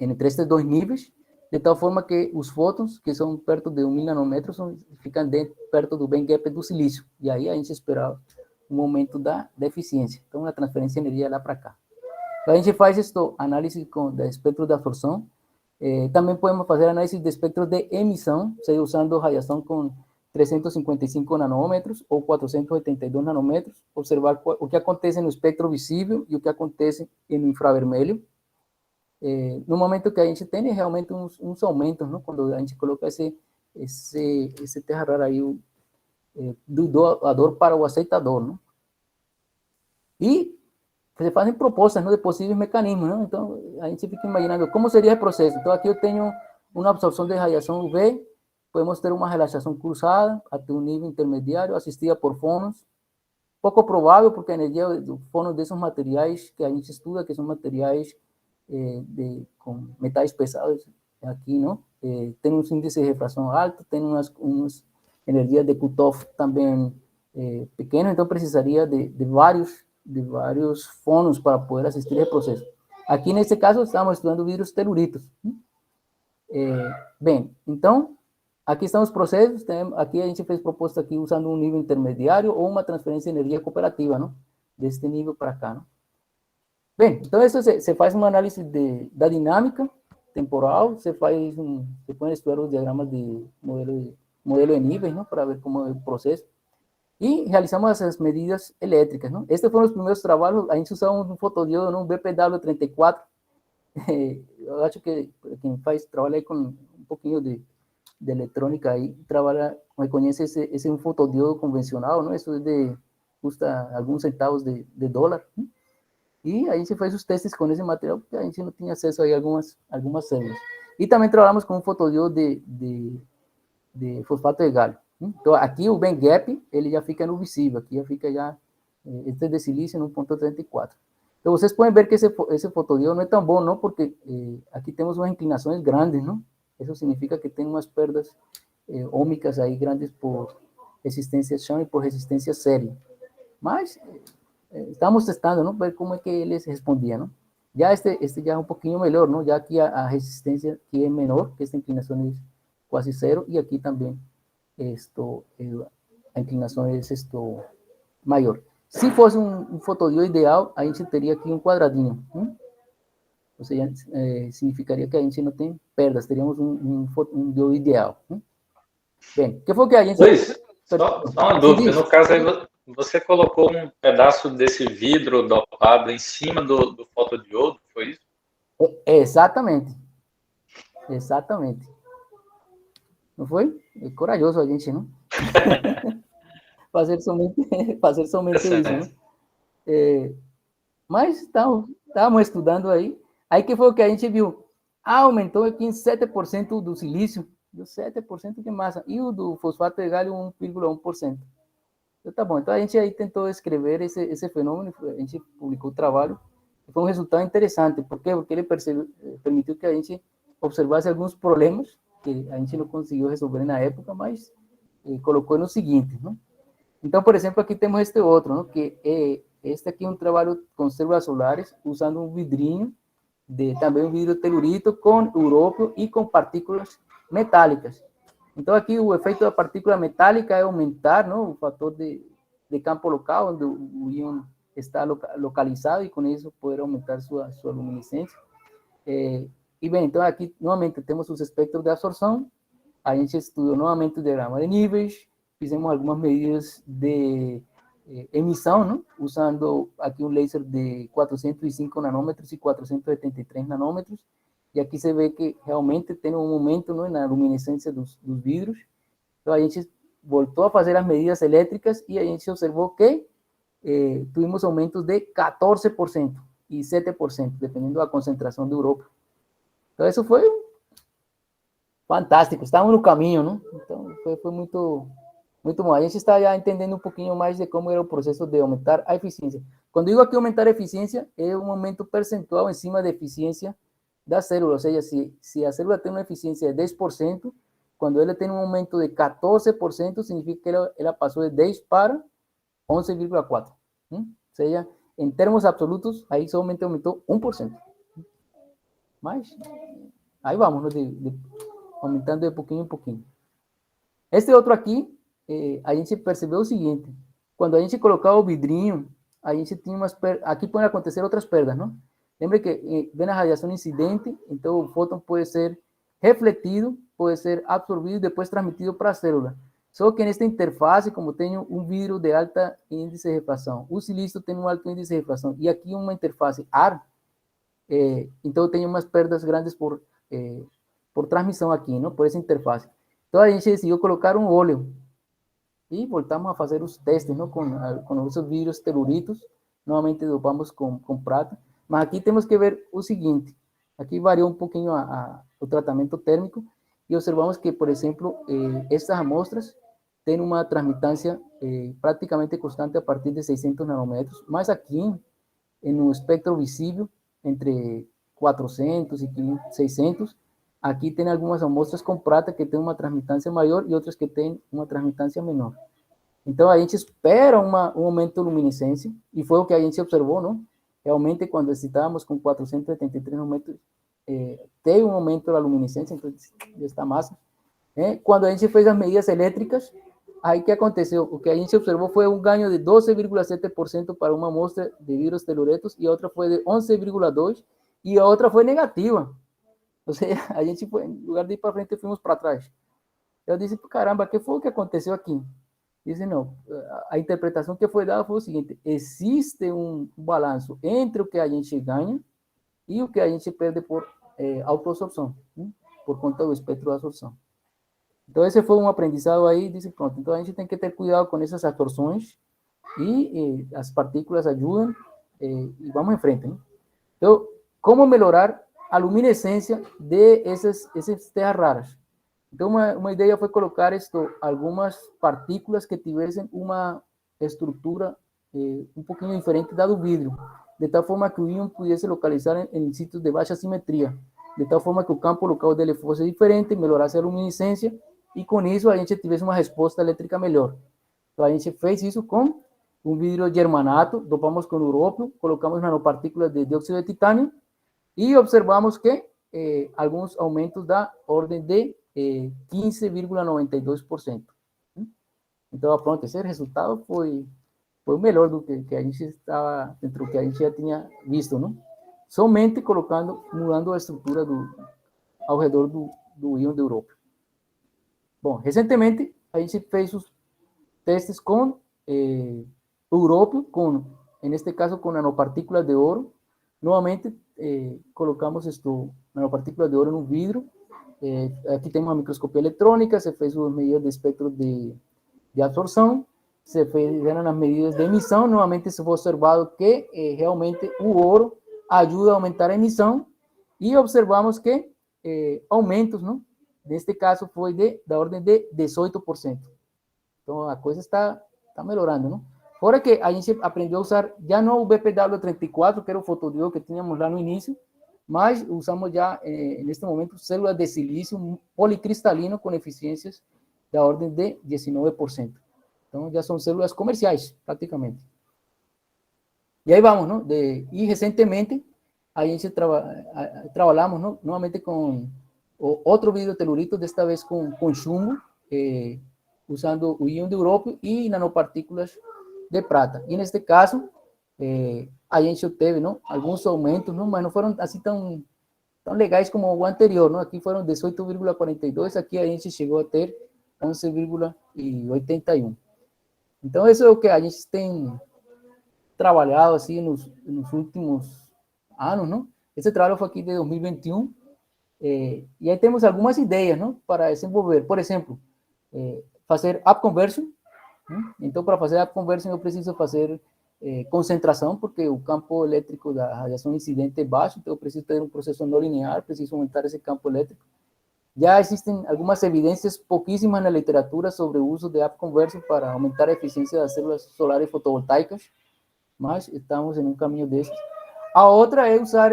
entre estes dois níveis, de tal forma que os fótons, que são perto de 1.000 nanômetros, ficam perto do band gap do silício. E aí a gente esperava um aumento da eficiência. Então, a transferência de energia lá para cá. Então, a gente faz análise de espectro de absorção. Também podemos fazer análise de espectro de emissão, seja usando radiação com 355 nanômetros ou 482 nanômetros, observar o que acontece no espectro visível e o que acontece no infravermelho. No momento que a gente tem realmente uns aumentos, não? Quando a gente coloca esse terra rara aí, do doador para o aceitador, não? E se fazem propostas, não, de possíveis mecanismos, não? Então a gente fica imaginando como seria o processo. Então aqui eu tenho uma absorção de radiação UV, podemos ter uma relaxação cruzada até um nível intermediário, assistida por fônons. Pouco provável, porque a energia do fônon desses materiais que a gente estuda, que são materiais com metais pesados aqui, não? Tem um índice de refração alto, tem umas energias de cutoff também pequeno, então precisaria de vários fônons para poder assistir esse processo. Aqui, nesse caso, estamos estudando vidros teluritos. Bem, então, aqui estão os processos, aqui a gente fez proposta aqui usando um nível intermediário ou uma transferência de energia cooperativa, não? Deste nível para cá, não? Bem, então isso se faz uma análise da dinâmica temporal, você pode estudar os diagramas de modelo de níveis, não? Para ver como é o processo. E realizamos essas medidas elétricas, não? Estes foram os primeiros trabalhos, a gente usava um fotodiodo, um BPW34. Eu acho que quem trabalha aí com um pouquinho de eletrônica aí, reconhece esse um fotodiodo convencional, não? Isso custa alguns centavos de dólar, não? E a gente fez os testes com esse material, porque a gente não tinha acesso aí a algumas células. E também trabalhamos com um fotodiodo de fosfato de galho. Então, aqui o band gap, ele já fica no visível, aqui já fica este de silício no 1.34. Então, vocês podem ver que esse fotodiodo não é tão bom, não, porque aqui temos umas inclinações grandes, não? Isso significa que tem umas perdas ômicas aí grandes por resistência chão e por resistência série. Mas estamos testando, não, ver como é que eles respondiam, não? Já este já é um pouquinho melhor, não? Já que a resistência que é menor, que esta inclinação é quase zero, e aqui também a inclinação é maior. Se fosse um fotodiodo ideal, a gente teria aqui um quadradinho, ou seja, significaria que a gente não tem perdas, teríamos um diodo ideal. Bem, o que foi que a gente... Luiz, só uma dúvida, no caso aí você colocou um pedaço desse vidro dopado em cima do fotodiodo, foi isso? Exatamente. Exatamente. Não foi? É corajoso a gente, não? fazer somente isso, né? Mas estávamos estudando aí. Aí que foi o que a gente viu? Aumentou aqui em 7% do silício, deu 7% de massa, e o do fosfato de galho 1,1%. Então, tá bom, então a gente aí tentou escrever esse fenômeno, a gente publicou o trabalho, e foi um resultado interessante. Por quê? Porque ele permitiu que a gente observasse alguns problemas que a gente não conseguiu resolver na época, mas colocou no seguinte, não? Então, por exemplo, aqui temos este outro, não? Que este aqui é um trabalho com células solares, usando um vidrinho, também um vidro telurito com urópio e com partículas metálicas. Então, aqui o efeito da partícula metálica é aumentar, não, o fator de campo local, onde o íon está localizado, e com isso poder aumentar sua luminescência. E bem, então aqui, novamente, temos os espectros de absorção. A gente estudou novamente o diagrama de níveis, fizemos algumas medidas de emissão, não? Usando aqui um laser de 405 nanômetros e 483 nanômetros, e aqui você vê que realmente tem um aumento, não, na luminescência dos vidros. Então a gente voltou a fazer as medidas elétricas e a gente observou que tuvimos aumentos de 14% e 7%, dependendo da concentração do urópio. Então isso foi fantástico, estávamos no caminho, não? Então foi muito bom. A gente está já entendendo um pouquinho mais de como era o processo de aumentar a eficiência. Quando digo aqui aumentar a eficiência, é um aumento percentual em cima da eficiência da célula, ou seja, se a célula tem uma eficiência de 10%, quando ela tem um aumento de 14%, significa que ela passou de 10 para 11,4. Ou seja, em termos absolutos, aí somente aumentou 1%. Mas aí vamos, aumentando de pouquinho em pouquinho. Este outro aqui, a gente percebeu o seguinte: quando a gente colocava o vidrinho, a gente tinha umas perdas. Aqui podem acontecer outras perdas, não? Lembre que vem a radiação incidente, então o fóton pode ser refletido, pode ser absorvido e depois transmitido para a célula. Só que nesta interface, como tenho um vidro de alta índice de refração, o silício tem um alto índice de refração, e aqui uma interface ar, então eu tenho umas perdas grandes por transmissão aqui, não? Por essa interface. Então a gente decidiu colocar um óleo e voltamos a fazer os testes, não? Com os vidros teluritos, novamente dopamos com prata, mas aqui temos que ver o seguinte: aqui variou um pouquinho o tratamento térmico e observamos que, por exemplo, estas amostras têm uma transmitância praticamente constante a partir de 600 nanômetros, mas aqui, no espectro visível, entre 400 e 500, 600, aqui tem algumas amostras com prata que tem uma transmitância maior e outras que têm uma transmitância menor. Então, a gente espera um aumento de luminescência, e foi o que a gente observou, não? Realmente, quando estávamos com 483 nanômetros, teve um aumento da luminescência, então, desta massa. Quando a gente fez as medidas elétricas, aí que aconteceu? O que a gente observou foi um ganho de 12,7% para uma amostra de vidros teluretos, e a outra foi de 11,2%, e a outra foi negativa. Ou seja, a gente foi, em lugar de ir para frente, fomos para trás. Eu disse, caramba, o que foi o que aconteceu aqui? Disse, não, a interpretação que foi dada foi o seguinte: existe um balanço entre o que a gente ganha e o que a gente perde por autoabsorção, por conta do espectro de absorção. Então, esse foi um aprendizado aí, disse, pronto, então a gente tem que ter cuidado com essas absorções, e as partículas ajudam, e vamos em frente, né? Então, como melhorar a luminescência de essas terras raras? Então, uma ideia foi colocar algumas partículas que tivessem uma estrutura um pouquinho diferente da do vidro, de tal forma que o íon pudesse localizar em sítios de baixa simetria. de tal forma que o campo local dele fosse diferente, melhorasse a luminescência, e com isso a gente tivesse uma resposta elétrica melhor. Então a gente fez isso com um vidro germanato, dopamos com urópio, colocamos nanopartículas de dióxido de titânio e observamos que alguns aumentos da ordem de 15,92%. Então, pronto, esse resultado foi o melhor do que a gente estava, dentro do que a gente já tinha visto, não? Somente mudando a estrutura ao redor do íon de urópio. Bom, recentemente a gente fez os testes com urópio, neste caso com nanopartículas de ouro. Novamente colocamos nanopartículas de ouro no vidro. Aqui tem uma microscopia eletrônica, se fez as medidas de espectro de absorção, se fizeram as medidas de emissão. Novamente se foi observado que realmente o ouro ajuda a aumentar a emissão, e observamos que aumentos, não? Neste caso foi da ordem de 18%. Então a coisa está melhorando, não? Fora que a gente aprendeu a usar já não o BPW34, que era o fotodiodo que tínhamos lá no início, mas usamos já, neste momento, células de silício policristalino com eficiências da ordem de 19%. Então já são células comerciais, praticamente. E aí vamos, não? E recentemente a gente trabalhamos, não? Novamente com outro vidro telurito, desta vez com chumbo, usando o íon de urópio e nanopartículas de prata. E neste caso, a gente obteve, não? Alguns aumentos, não? Mas não foram assim tão legais como o anterior, não? Aqui foram 18,42, aqui a gente chegou a ter 11,81. Então, isso é o que a gente tem trabalhado assim nos últimos anos, não? Esse trabalho foi aqui de 2021, e aí temos algumas ideias, não? Para desenvolver, por exemplo, fazer up conversion, não? Então, para fazer up conversion eu preciso fazer concentração, porque o campo elétrico da radiação incidente é baixo, então eu preciso ter um processo não linear, preciso aumentar esse campo elétrico. Já existem algumas evidências pouquíssimas na literatura sobre o uso de up conversion para aumentar a eficiência das células solares fotovoltaicas, mas estamos em um caminho desses. A outra é usar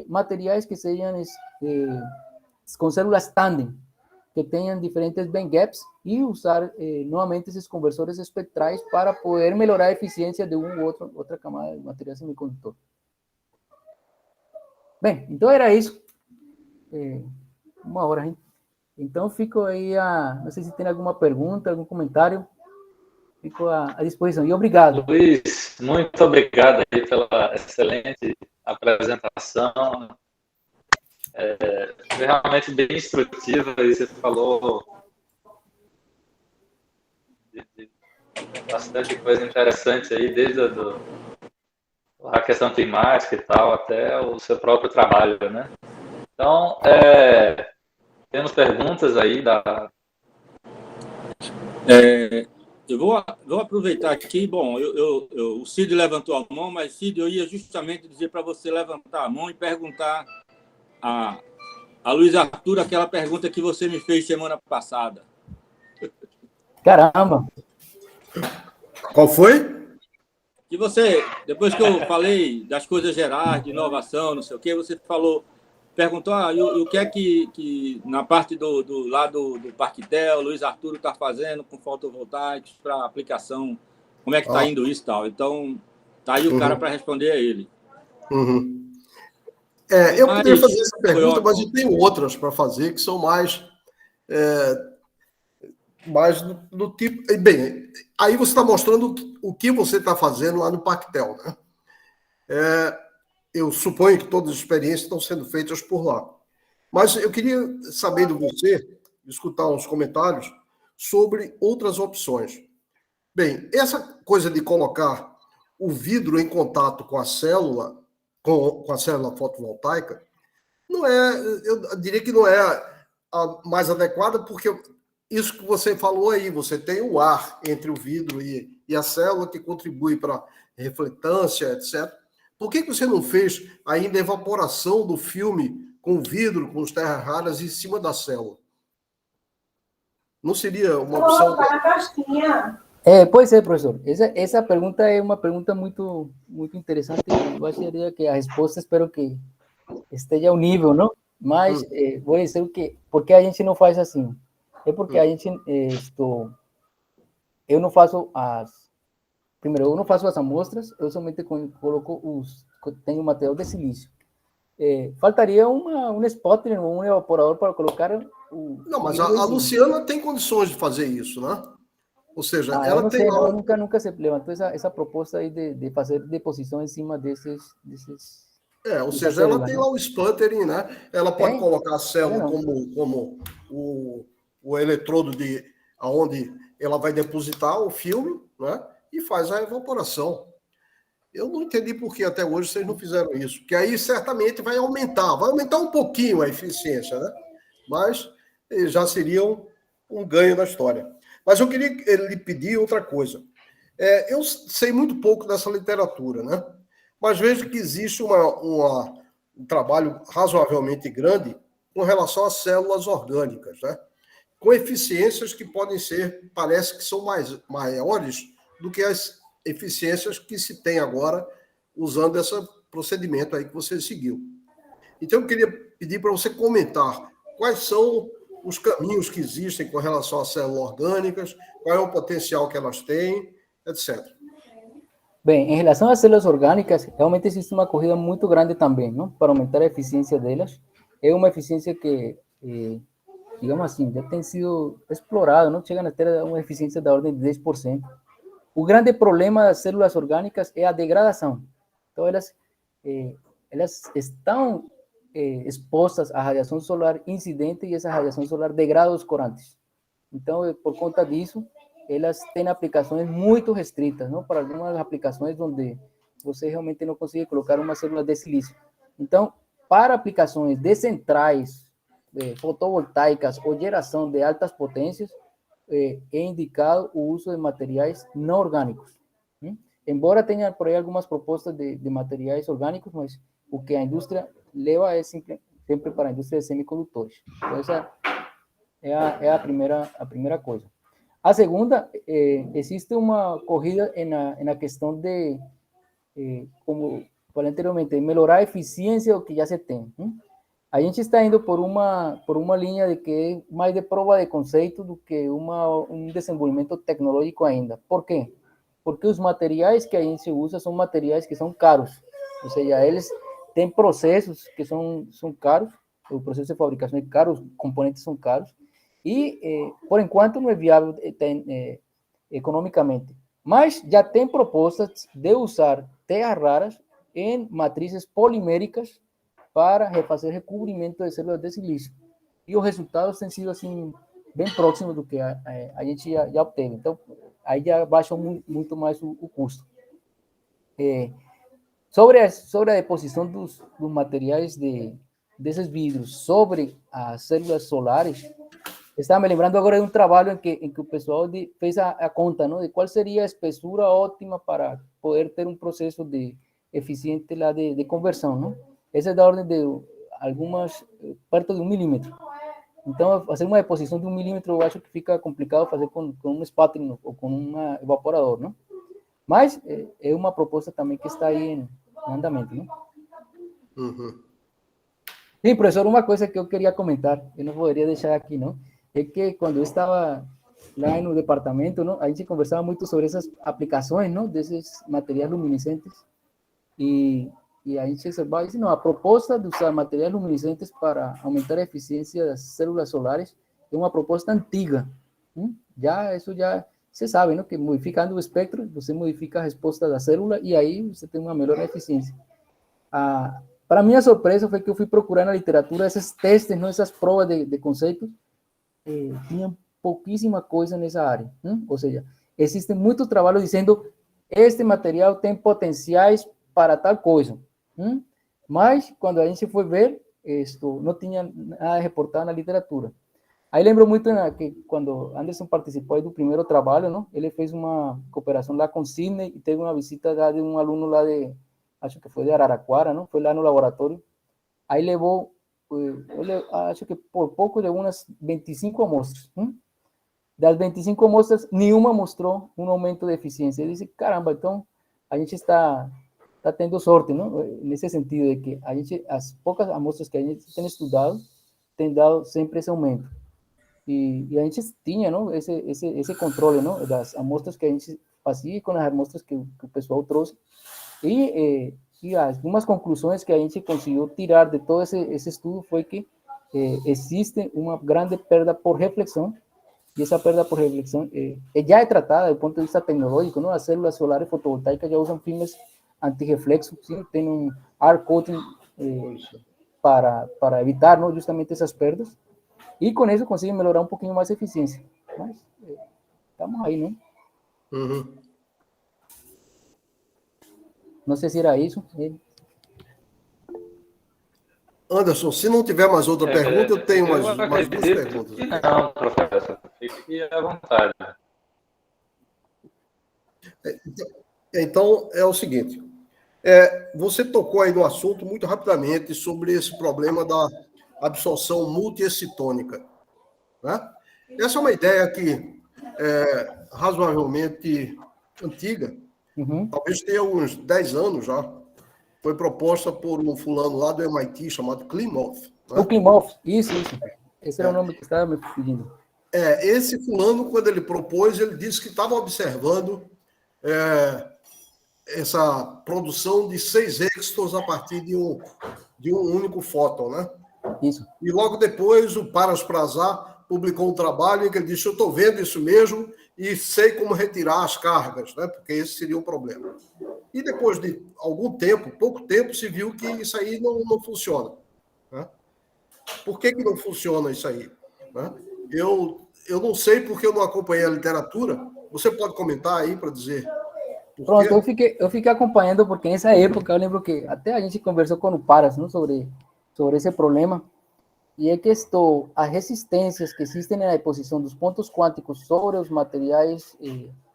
materiais que sejam com células tandem, que tenham diferentes band gaps, e usar novamente esses conversores espectrais para poder melhorar a eficiência de outra camada de material semicondutor. Bem, então era isso. 1 hora, hein? Então fico aí não sei se tem alguma pergunta, algum comentário. Fico à disposição. E obrigado. Luiz, muito obrigado aí pela excelente apresentação. Foi realmente bem instrutiva, e você falou de bastante coisa interessante aí, desde a questão climática e tal, até o seu próprio trabalho, né? Então, temos perguntas aí Eu vou aproveitar aqui. Bom, o Cid levantou a mão, mas, Cid, eu ia justamente dizer para você levantar a mão e perguntar a Luiz Arthur aquela pergunta que você me fez semana passada. Caramba! Qual foi? Que você, depois que eu falei das coisas gerais, de inovação, não sei o quê, você perguntou e o que é que na parte do lado do Parquetel, Luiz Arthur está fazendo com fotovoltaicos para aplicação, como é que está indo isso e tal. Então, tá aí o cara para responder a ele. Uhum. Eu poderia fazer essa pergunta, mas eu tenho outras para fazer que são mais do tipo... Bem, aí você está mostrando o que você está fazendo lá no Parquetel, né? Eu suponho que todas as experiências estão sendo feitas por lá. Mas eu queria saber de você, escutar uns comentários sobre outras opções. Bem, essa coisa de colocar o vidro em contato com a célula, com a célula fotovoltaica, eu diria que não é a mais adequada, porque isso que você falou aí, você tem o ar entre o vidro e a célula que contribui para a refletância, etc. Por que você não fez ainda a evaporação do filme com vidro, com as terras raras em cima da célula? Não seria uma opção? Pois é, professor. Essa pergunta é uma pergunta muito interessante. Eu acharia que a resposta, espero que esteja ao nível, não? Mas vou dizer o que, por que a gente não faz assim? É porque a gente, eu não faço primeiro, eu não faço as amostras, eu somente coloco tenho material de silício. Faltaria um spotter, um evaporador para colocar Não, mas a Luciana tem condições de fazer isso, né? Ou seja, eu ela não tem sei, lá... nunca se levantou essa proposta aí de fazer deposição em cima desses ou seja, ela tem lá o sputtering, né? Ela pode colocar a célula como o eletrodo aonde ela vai depositar o filme, né? E faz a evaporação. Eu não entendi por que até hoje vocês não fizeram isso, porque aí certamente vai aumentar um pouquinho a eficiência, né? Mas já seria um ganho na história. Mas eu queria lhe pedir outra coisa. Eu sei muito pouco dessa literatura, né? Mas vejo que existe um trabalho razoavelmente grande com relação às células orgânicas, né? Com eficiências que podem ser, parece que são maiores do que as eficiências que se tem agora usando esse procedimento aí que você seguiu. Então, eu queria pedir para você comentar quais são os caminhos que existem com relação às células orgânicas, qual é o potencial que elas têm, etc. Bem, em relação às células orgânicas, realmente existe uma corrida muito grande também, não? Para aumentar a eficiência delas. É uma eficiência que, digamos assim, já tem sido explorada, não chega a ter uma eficiência da ordem de 10%. O grande problema das células orgânicas é a degradação. Então, elas estão expostas à radiação solar incidente e essa radiação solar degrada os corantes. Então, por conta disso, elas têm aplicações muito restritas, não? Para algumas aplicações onde você realmente não consegue colocar uma célula de silício. Então, para aplicações de centrais fotovoltaicas ou geração de altas potências, é indicado o uso de materiais não orgânicos. Embora tenha por aí algumas propostas de materiais orgânicos, mas o que a indústria leva é sempre para a indústria de semicondutores. Então, essa é a primeira coisa. A segunda, existe uma corrida na questão de, como falei anteriormente, melhorar a eficiência do que já se tem. A gente está indo por uma linha de que é mais de prova de conceito do que um desenvolvimento tecnológico ainda. Por quê? Porque os materiais que a gente usa são materiais que são caros. Ou seja, eles têm processos que são caros, o processo de fabricação é caro, os componentes são caros, e, por enquanto, não é viável economicamente. Mas já tem propostas de usar terras raras em matrizes poliméricas para fazer recobrimento de células de silício. E os resultados têm sido assim bem próximos do que a gente já obteve. Então, aí já baixa muito mais o custo. Sobre a deposição dos materiais desses vidros sobre as células solares, estava me lembrando agora de um trabalho em que o pessoal fez a conta, não, de qual seria a espessura ótima para poder ter um processo eficiente lá de conversão, não? Essa é da ordem de perto de 1 milímetro. Então, fazer uma deposição de 1 milímetro, eu acho que fica complicado fazer com um sputtering ou com um evaporador, não? Mas é uma proposta também que está aí em andamento, não? Uhum. Sim, professor, uma coisa que eu queria comentar, eu não poderia deixar aqui, não? É que quando eu estava lá no departamento, não, a gente conversava muito sobre essas aplicações, não, desses materiais luminescentes, e a gente observava e disse, não, a proposta de usar materiais luminescentes para aumentar a eficiência das células solares é uma proposta antiga. Isso já se sabe, não, que modificando o espectro, você modifica a resposta da célula e aí você tem uma melhor eficiência. Para minha surpresa foi que eu fui procurar na literatura esses testes, não, essas provas de conceitos, tinham pouquíssima coisa nessa área. Ou seja, existem muitos trabalhos dizendo este material tem potenciais para tal coisa. Mas, quando a gente foi ver, não tinha nada reportado na literatura. Aí lembro muito que quando Anderson participou do primeiro trabalho, não? Ele fez uma cooperação lá com Sydney e teve uma visita lá de um aluno lá acho que foi de Araraquara, não? Foi lá no laboratório. Aí levou, acho que por pouco, levou umas 25 amostras. Das 25 amostras, nenhuma mostrou um aumento de eficiência. Ele disse, caramba, então a gente está está tendo sorte, não? Nesse sentido de que as poucas amostras que a gente tem estudado, tem dado sempre esse aumento. E a gente tinha, não, esse controle, não, das amostras que a gente fazia com as amostras que o pessoal trouxe. E algumas conclusões que a gente conseguiu tirar de todo esse estudo foi que existe uma grande perda por reflexão, e essa perda por reflexão já é tratada do ponto de vista tecnológico, não? As células solares fotovoltaicas já usam filmes antirreflexo, sim, tem um air coating para evitar, não, justamente essas perdas, e com isso conseguem melhorar um pouquinho mais a eficiência. Mas estamos aí, não? Uhum. Não sei se era isso. Anderson, se não tiver mais outra pergunta, eu tenho mais duas acredito perguntas. que não, professor. Fique à vontade. Então, é o seguinte. Você tocou aí no assunto muito rapidamente sobre esse problema da absorção multiexcitônica, né? Essa é uma ideia que é razoavelmente antiga, talvez tenha uns 10 anos já. Foi proposta por um fulano lá do MIT chamado Klimov. Né? O Klimov, isso. Esse era o nome que estava me pedindo. Esse fulano, quando ele propôs, ele disse que estava observando essa produção de 6 extons a partir de um único fóton, né? Isso. E logo depois o Paras Prasad publicou um trabalho em que ele disse: eu estou vendo isso mesmo e sei como retirar as cargas, né? Porque esse seria um problema. E depois de algum tempo, pouco tempo, se viu que isso aí não funciona. Né? Por que não funciona isso aí? Né? Eu não sei porque eu não acompanhei a literatura. Você pode comentar aí para dizer por Pronto, quê? eu fiquei acompanhando porque nessa época eu lembro que até a gente conversou com o Paras, não, sobre esse problema. E é que as resistências que existem na deposição dos pontos quânticos sobre os materiais,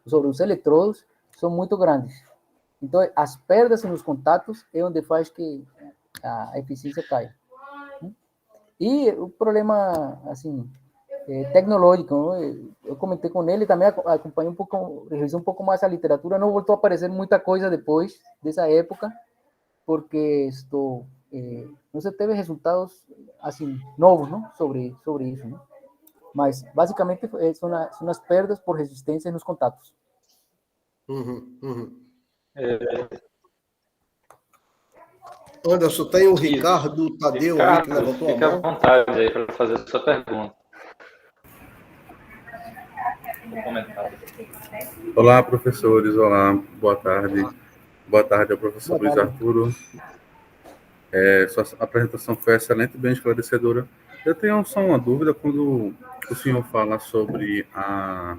sobre os eletrodos, são muito grandes. Então, as perdas nos contatos é onde faz que a eficiência caia. E o problema, assim, tecnológico, não? Eu comentei com ele, também acompanhei revisei um pouco mais a literatura, não voltou a aparecer muita coisa depois dessa época, porque não se teve resultados, assim, novos, não? Sobre isso, não? Mas, basicamente, são as perdas por resistência nos contatos. Anderson, tem o Ricardo Tadeu Ricardo, aí que levantou a fica à mão. vontade aí para fazer a sua pergunta. Comentário. Olá, professores. Olá, boa tarde. Boa tarde ao professor Luiz Arturo. Sua apresentação foi excelente, bem esclarecedora. Eu tenho só uma dúvida quando o senhor fala sobre a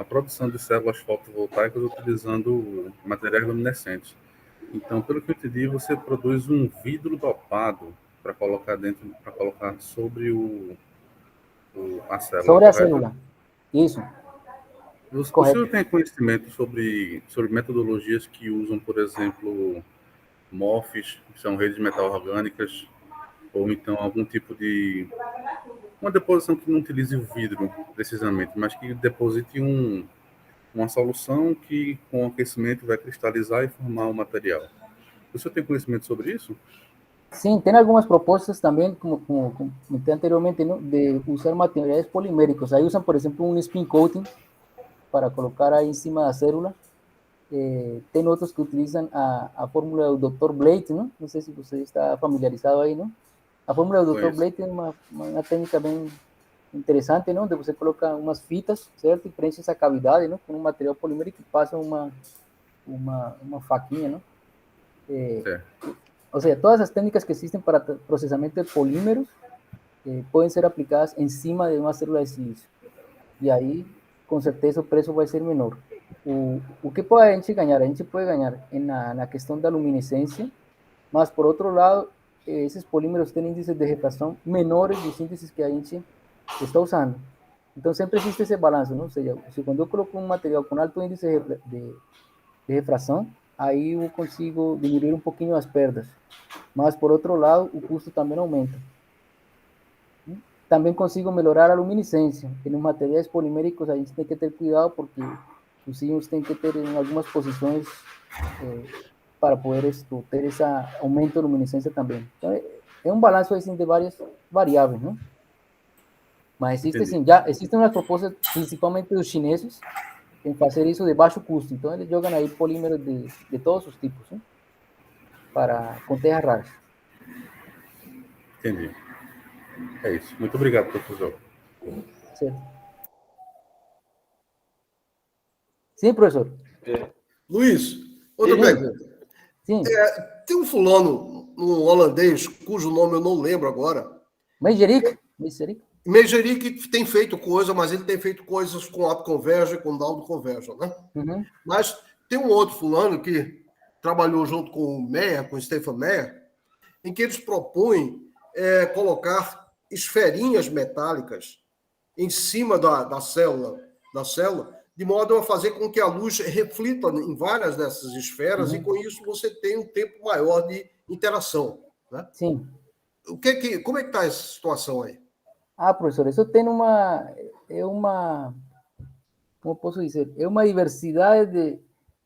produção de células fotovoltaicas utilizando materiais luminescentes. Então, pelo que eu entendi, você produz um vidro dopado para colocar sobre a célula. Sobre a célula. Isso. O senhor tem conhecimento sobre metodologias que usam, por exemplo, MOFs, que são redes metal orgânicas, ou então algum tipo de uma deposição que não utilize o vidro precisamente, mas que deposite uma solução que com aquecimento vai cristalizar e formar o material. O senhor tem conhecimento sobre isso? Sim, tem algumas propostas também, como comentei anteriormente, ¿no? De usar materiais poliméricos. Aí usam, por exemplo, um spin coating para colocar aí em cima da célula. Tem outros que utilizam a fórmula do Dr. Blake, não sei se você está familiarizado aí, não? A fórmula do Dr. Blake é uma técnica bem interessante, não? De você colocar umas fitas, certo? E preenche essa cavidade, não? Com um material polimérico e passa uma faquinha, não? Ou seja, todas as técnicas que existem para processamento de polímeros podem ser aplicadas em cima de uma célula de silício. E aí, com certeza, o preço vai ser menor. O que pode a gente ganhar? A gente pode ganhar na questão da luminescência, mas, por outro lado, esses polímeros têm índices de refração menores dos índices que a gente está usando. Então, sempre existe esse balanço, não? Ou seja, quando eu coloco um material com alto índice de refração, aí eu consigo diminuir um pouquinho as perdas. Mas, por outro lado, o custo também aumenta. Também consigo melhorar a luminescência. E nos materiais poliméricos a gente tem que ter cuidado porque os íons têm que ter em algumas posições para poder ter esse aumento de luminescência também. Então, é um balanço assim, de várias variáveis, não? Mas existe, sim, já existem umas propostas, principalmente dos chineses, em fazer isso de baixo custo. Então, eles jogam aí polímeros de todos os tipos, né? Para com terras raras. Entendi. É isso. Muito obrigado, professor. Certo. Sim, professor. Luiz, outra Sim. pergunta. Sim. Tem um fulano, um holandês, cujo nome eu não lembro agora. Meijeric. Meijeric tem feito coisa, mas ele tem feito coisas com App Conversion e com Download Conversion, né? Uhum. Mas tem um outro fulano que trabalhou junto com o Meyer, com o Stephen Meyer, em que eles propõem colocar esferinhas metálicas em cima da célula, de modo a fazer com que a luz reflita em várias dessas esferas e com isso você tem um tempo maior de interação, né? Sim. Como é que está essa situação aí? Professor, isso tem como posso dizer, é uma diversidade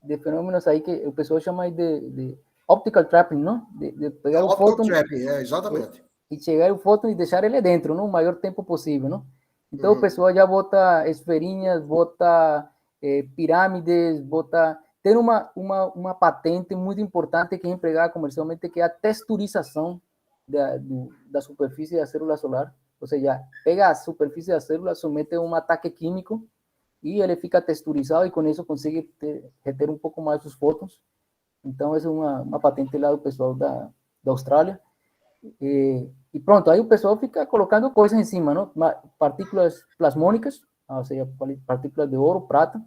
de fenômenos aí que o pessoal chama de optical trapping, não? De pegar o Optical fóton trapping, exatamente. e chegar o fóton e deixar ele dentro, não? O maior tempo possível, não? Então o pessoal já bota esferinhas, bota pirâmides, bota... Tem uma patente muito importante que é empregada comercialmente, que é a texturização da superfície da célula solar. Ou seja, pega a superfície da célula, somete um ataque químico e ele fica texturizado e com isso consegue reter um pouco mais os fótons. Então, essa é uma patente lá do pessoal da Austrália. E pronto, aí o pessoal fica colocando coisas em cima, não? Partículas plasmônicas, ou seja, partículas de ouro, prata.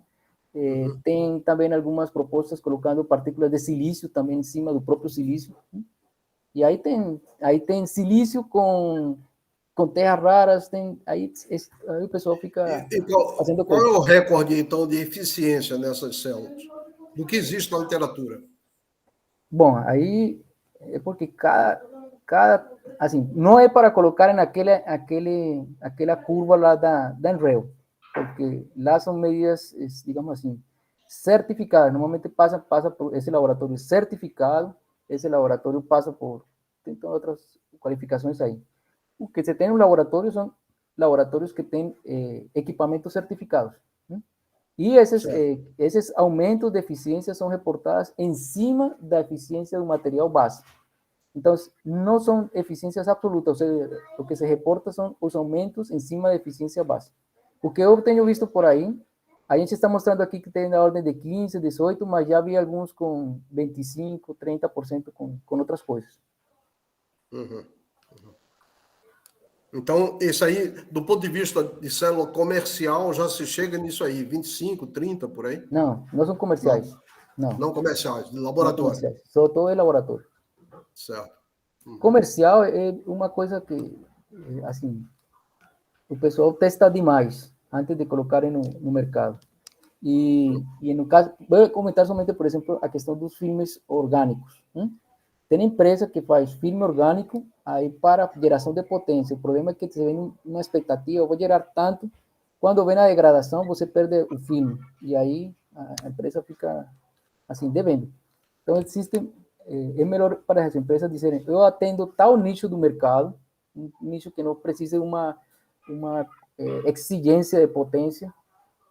Tem também algumas propostas colocando partículas de silício também em cima do próprio silício. E aí tem silício com terras raras, aí o pessoal fica fazendo qual é coisas. o recorde, então, de eficiência nessas células? Do que existe na literatura? Bom, aí é porque assim, não é para colocar naquela curva lá da Enreo, porque lá são medidas, digamos assim, certificadas. Normalmente passa por esse laboratório certificado, esse laboratório passa por, tem outras qualificações aí. O que se tem no laboratório são laboratórios que têm equipamentos certificados. Né? E esses aumentos de eficiência são reportados em cima da eficiência do material base. Então, não são eficiências absolutas, ou seja, o que se reporta são os aumentos em cima da eficiência base. O que eu tenho visto por aí, a gente está mostrando aqui que tem na ordem de 15, 18, mas já vi alguns com 25, 30% com outras coisas. Então, esse aí, do ponto de vista de célula comercial, já se chega nisso aí, 25, 30 por aí? Não são comerciais. Não comerciais, de Não laboratório. comerciais. Só todo é laboratório. Certo. Comercial é uma coisa que, assim, o pessoal testa demais antes de colocarem no mercado. E no caso, vou comentar somente, por exemplo, a questão dos filmes orgânicos. Tem empresa que faz filme orgânico aí para geração de potência. O problema é que você vem uma expectativa, eu vou gerar tanto, quando vem a degradação, você perde o filme. E aí a empresa fica, assim, devendo. Então, é melhor para as empresas dizerem, eu atendo tal nicho do mercado, um nicho que não precisa de uma exigência de potência,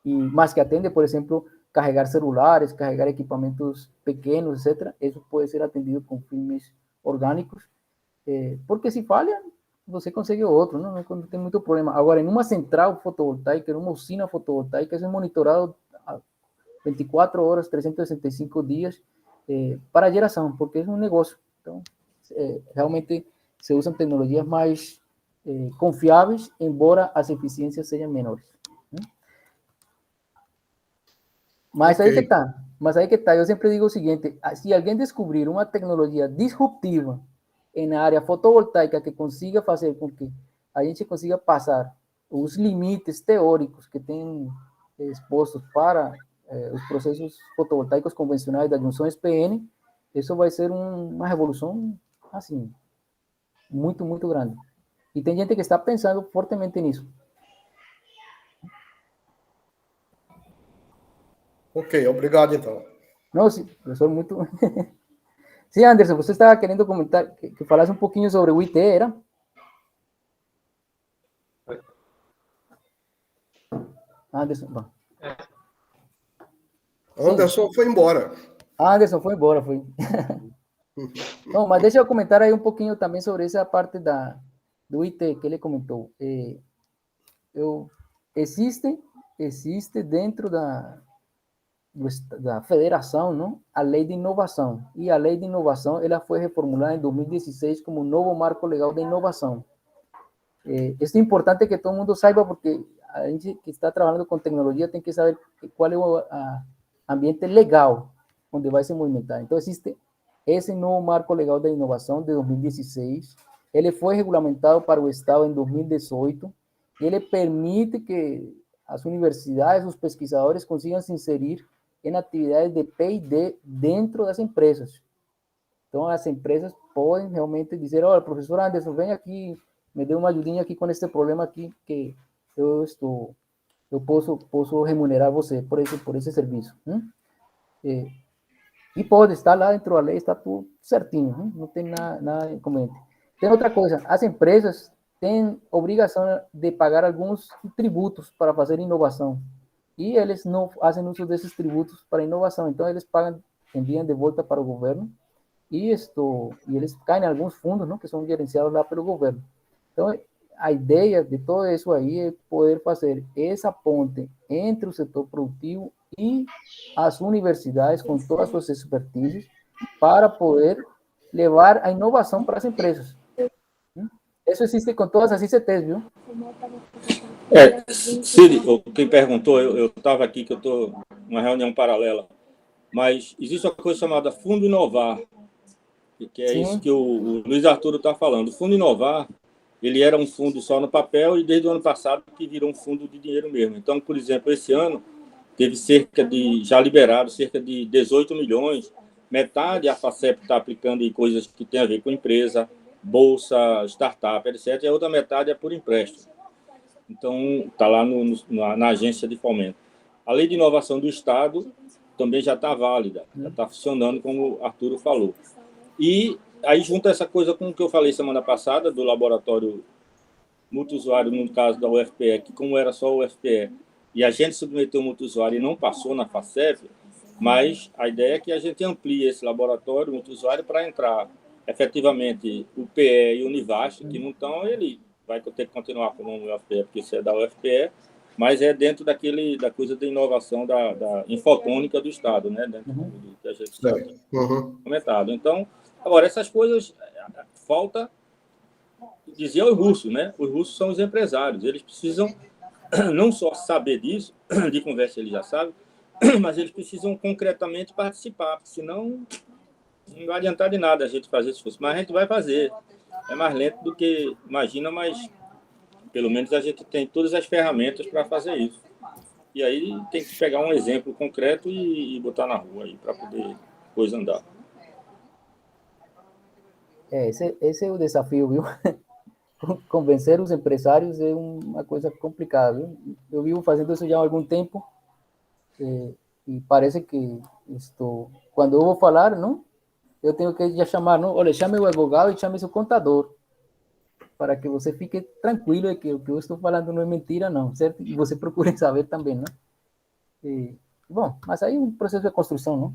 mas que atende, por exemplo, carregar celulares, carregar equipamentos pequenos, etc. Isso pode ser atendido com filmes orgânicos, porque se falha, você consegue outro, não tem muito problema. Agora, em uma central fotovoltaica, em uma usina fotovoltaica, isso é monitorado 24 horas, 365 dias para geração, porque é um negócio. Então, realmente se usam tecnologias mais confiáveis, embora as eficiências sejam menores. Mas aí que tá. Eu sempre digo o seguinte: se alguém descobrir uma tecnologia disruptiva na área fotovoltaica que consiga fazer com que a gente consiga passar os limites teóricos que tem expostos para os processos fotovoltaicos convencionais da junção SPN, isso vai ser uma revolução, assim, muito, muito grande. E tem gente que está pensando fortemente nisso. Ok, obrigado então. Não, sim, professor, muito... Sí, Anderson, você estaba queriendo comentar, que falas un poquito sobre UIT, ¿era? Anderson, bom. Anderson foi embora. Anderson foi embora, foi. Não, mas deixa eu comentar aí um pouquinho também sobre essa parte do IT que ele comentou. Existe dentro da federação, não, a lei de inovação. E a lei de inovação ela foi reformulada em 2016 como novo marco legal de inovação. Isso é importante que todo mundo saiba, porque a gente que está trabalhando com tecnologia tem que saber qual é o ambiente legal onde vai se movimentar. Então, existe esse novo marco legal da inovação de 2016. Ele foi regulamentado para o Estado em 2018 e ele permite que as universidades, os pesquisadores consigam se inserir em atividades de P&D dentro das empresas. Então, as empresas podem realmente dizer, olha, professor Anderson, vem aqui, me dê uma ajudinha aqui com este problema aqui, que eu posso remunerar você por esse serviço. E pode estar lá dentro da lei, está tudo certinho, não tem nada inconveniente. Tem outra coisa, as empresas têm obrigação de pagar alguns tributos para fazer inovação, e eles não fazem uso desses tributos para inovação, então eles pagam, enviam de volta para o governo, e eles caem em alguns fundos, não, que são gerenciados lá pelo governo. Então, a ideia de tudo isso aí é poder fazer essa ponte entre o setor produtivo e as universidades com todas as suas expertises para poder levar a inovação para as empresas. Isso existe com todas as ICTs, viu? Cid, quem perguntou, eu estava aqui, que eu estou numa reunião paralela, mas existe uma coisa chamada Fundo Inovar, que é Sim. Isso que o Luiz Arturo está falando. O Fundo Inovar, ele era um fundo só no papel e desde o ano passado que virou um fundo de dinheiro mesmo. Então, por exemplo, esse ano teve já liberado cerca de 18 milhões, metade a FACEP está aplicando em coisas que tem a ver com empresa, bolsa, startup, etc. E a outra metade é por empréstimo. Então, está lá na agência de fomento. A lei de inovação do Estado também já está válida, já está funcionando, como o Arturo falou. E aí junta essa coisa com o que eu falei semana passada, do laboratório multiusuário, no caso da UFPE, que como era só o UFPE, e a gente submeteu o multiusuário e não passou na FACEP, mas a ideia é que a gente amplie esse laboratório multiusuário para entrar efetivamente o PE e o Univast, que não estão, ele vai ter que continuar com o nome UFPE, porque isso é da UFPE, mas é dentro da coisa de inovação da infotônica do Estado, né? Dentro do que a gente já tem comentado. Então, agora, essas coisas, falta dizer aos russos, né? Os russos são os empresários, eles precisam não só saber disso, de conversa eles já sabem, mas eles precisam concretamente participar, porque senão não vai adiantar de nada a gente fazer esse esforço. Mas a gente vai fazer. É mais lento do que imagina, mas pelo menos a gente tem todas as ferramentas para fazer isso. E aí tem que pegar um exemplo concreto e botar na rua aí para poder coisa andar. Esse é o desafio, viu? Convencer os empresários é uma coisa complicada, viu? Eu vivo fazendo isso já há algum tempo e parece que quando eu vou falar, não, eu tenho que já chamar, não, olha, chame o advogado e chame seu contador, para que você fique tranquilo de que o que eu estou falando não é mentira, não, certo? E você procure saber também, né? Bom, mas aí é um processo de construção, não?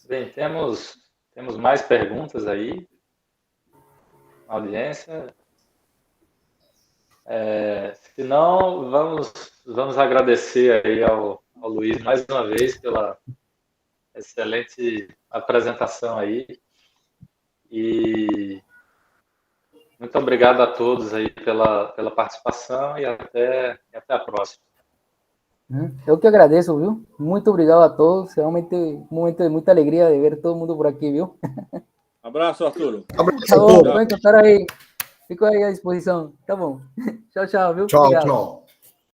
Bem, temos mais perguntas aí na audiência. Se não, vamos agradecer aí ao Luiz mais uma vez pela excelente apresentação aí. E muito obrigado a todos aí pela participação e até a próxima. Eu que agradeço, viu? Muito obrigado a todos. Realmente um momento de muita alegria de ver todo mundo por aqui, viu? Abraço, Arturo. Abraço, Tá bom, vou encontrar aí. Fico aí à disposição. Tá bom. Tchau, tchau, viu? Tchau, obrigado. tchau.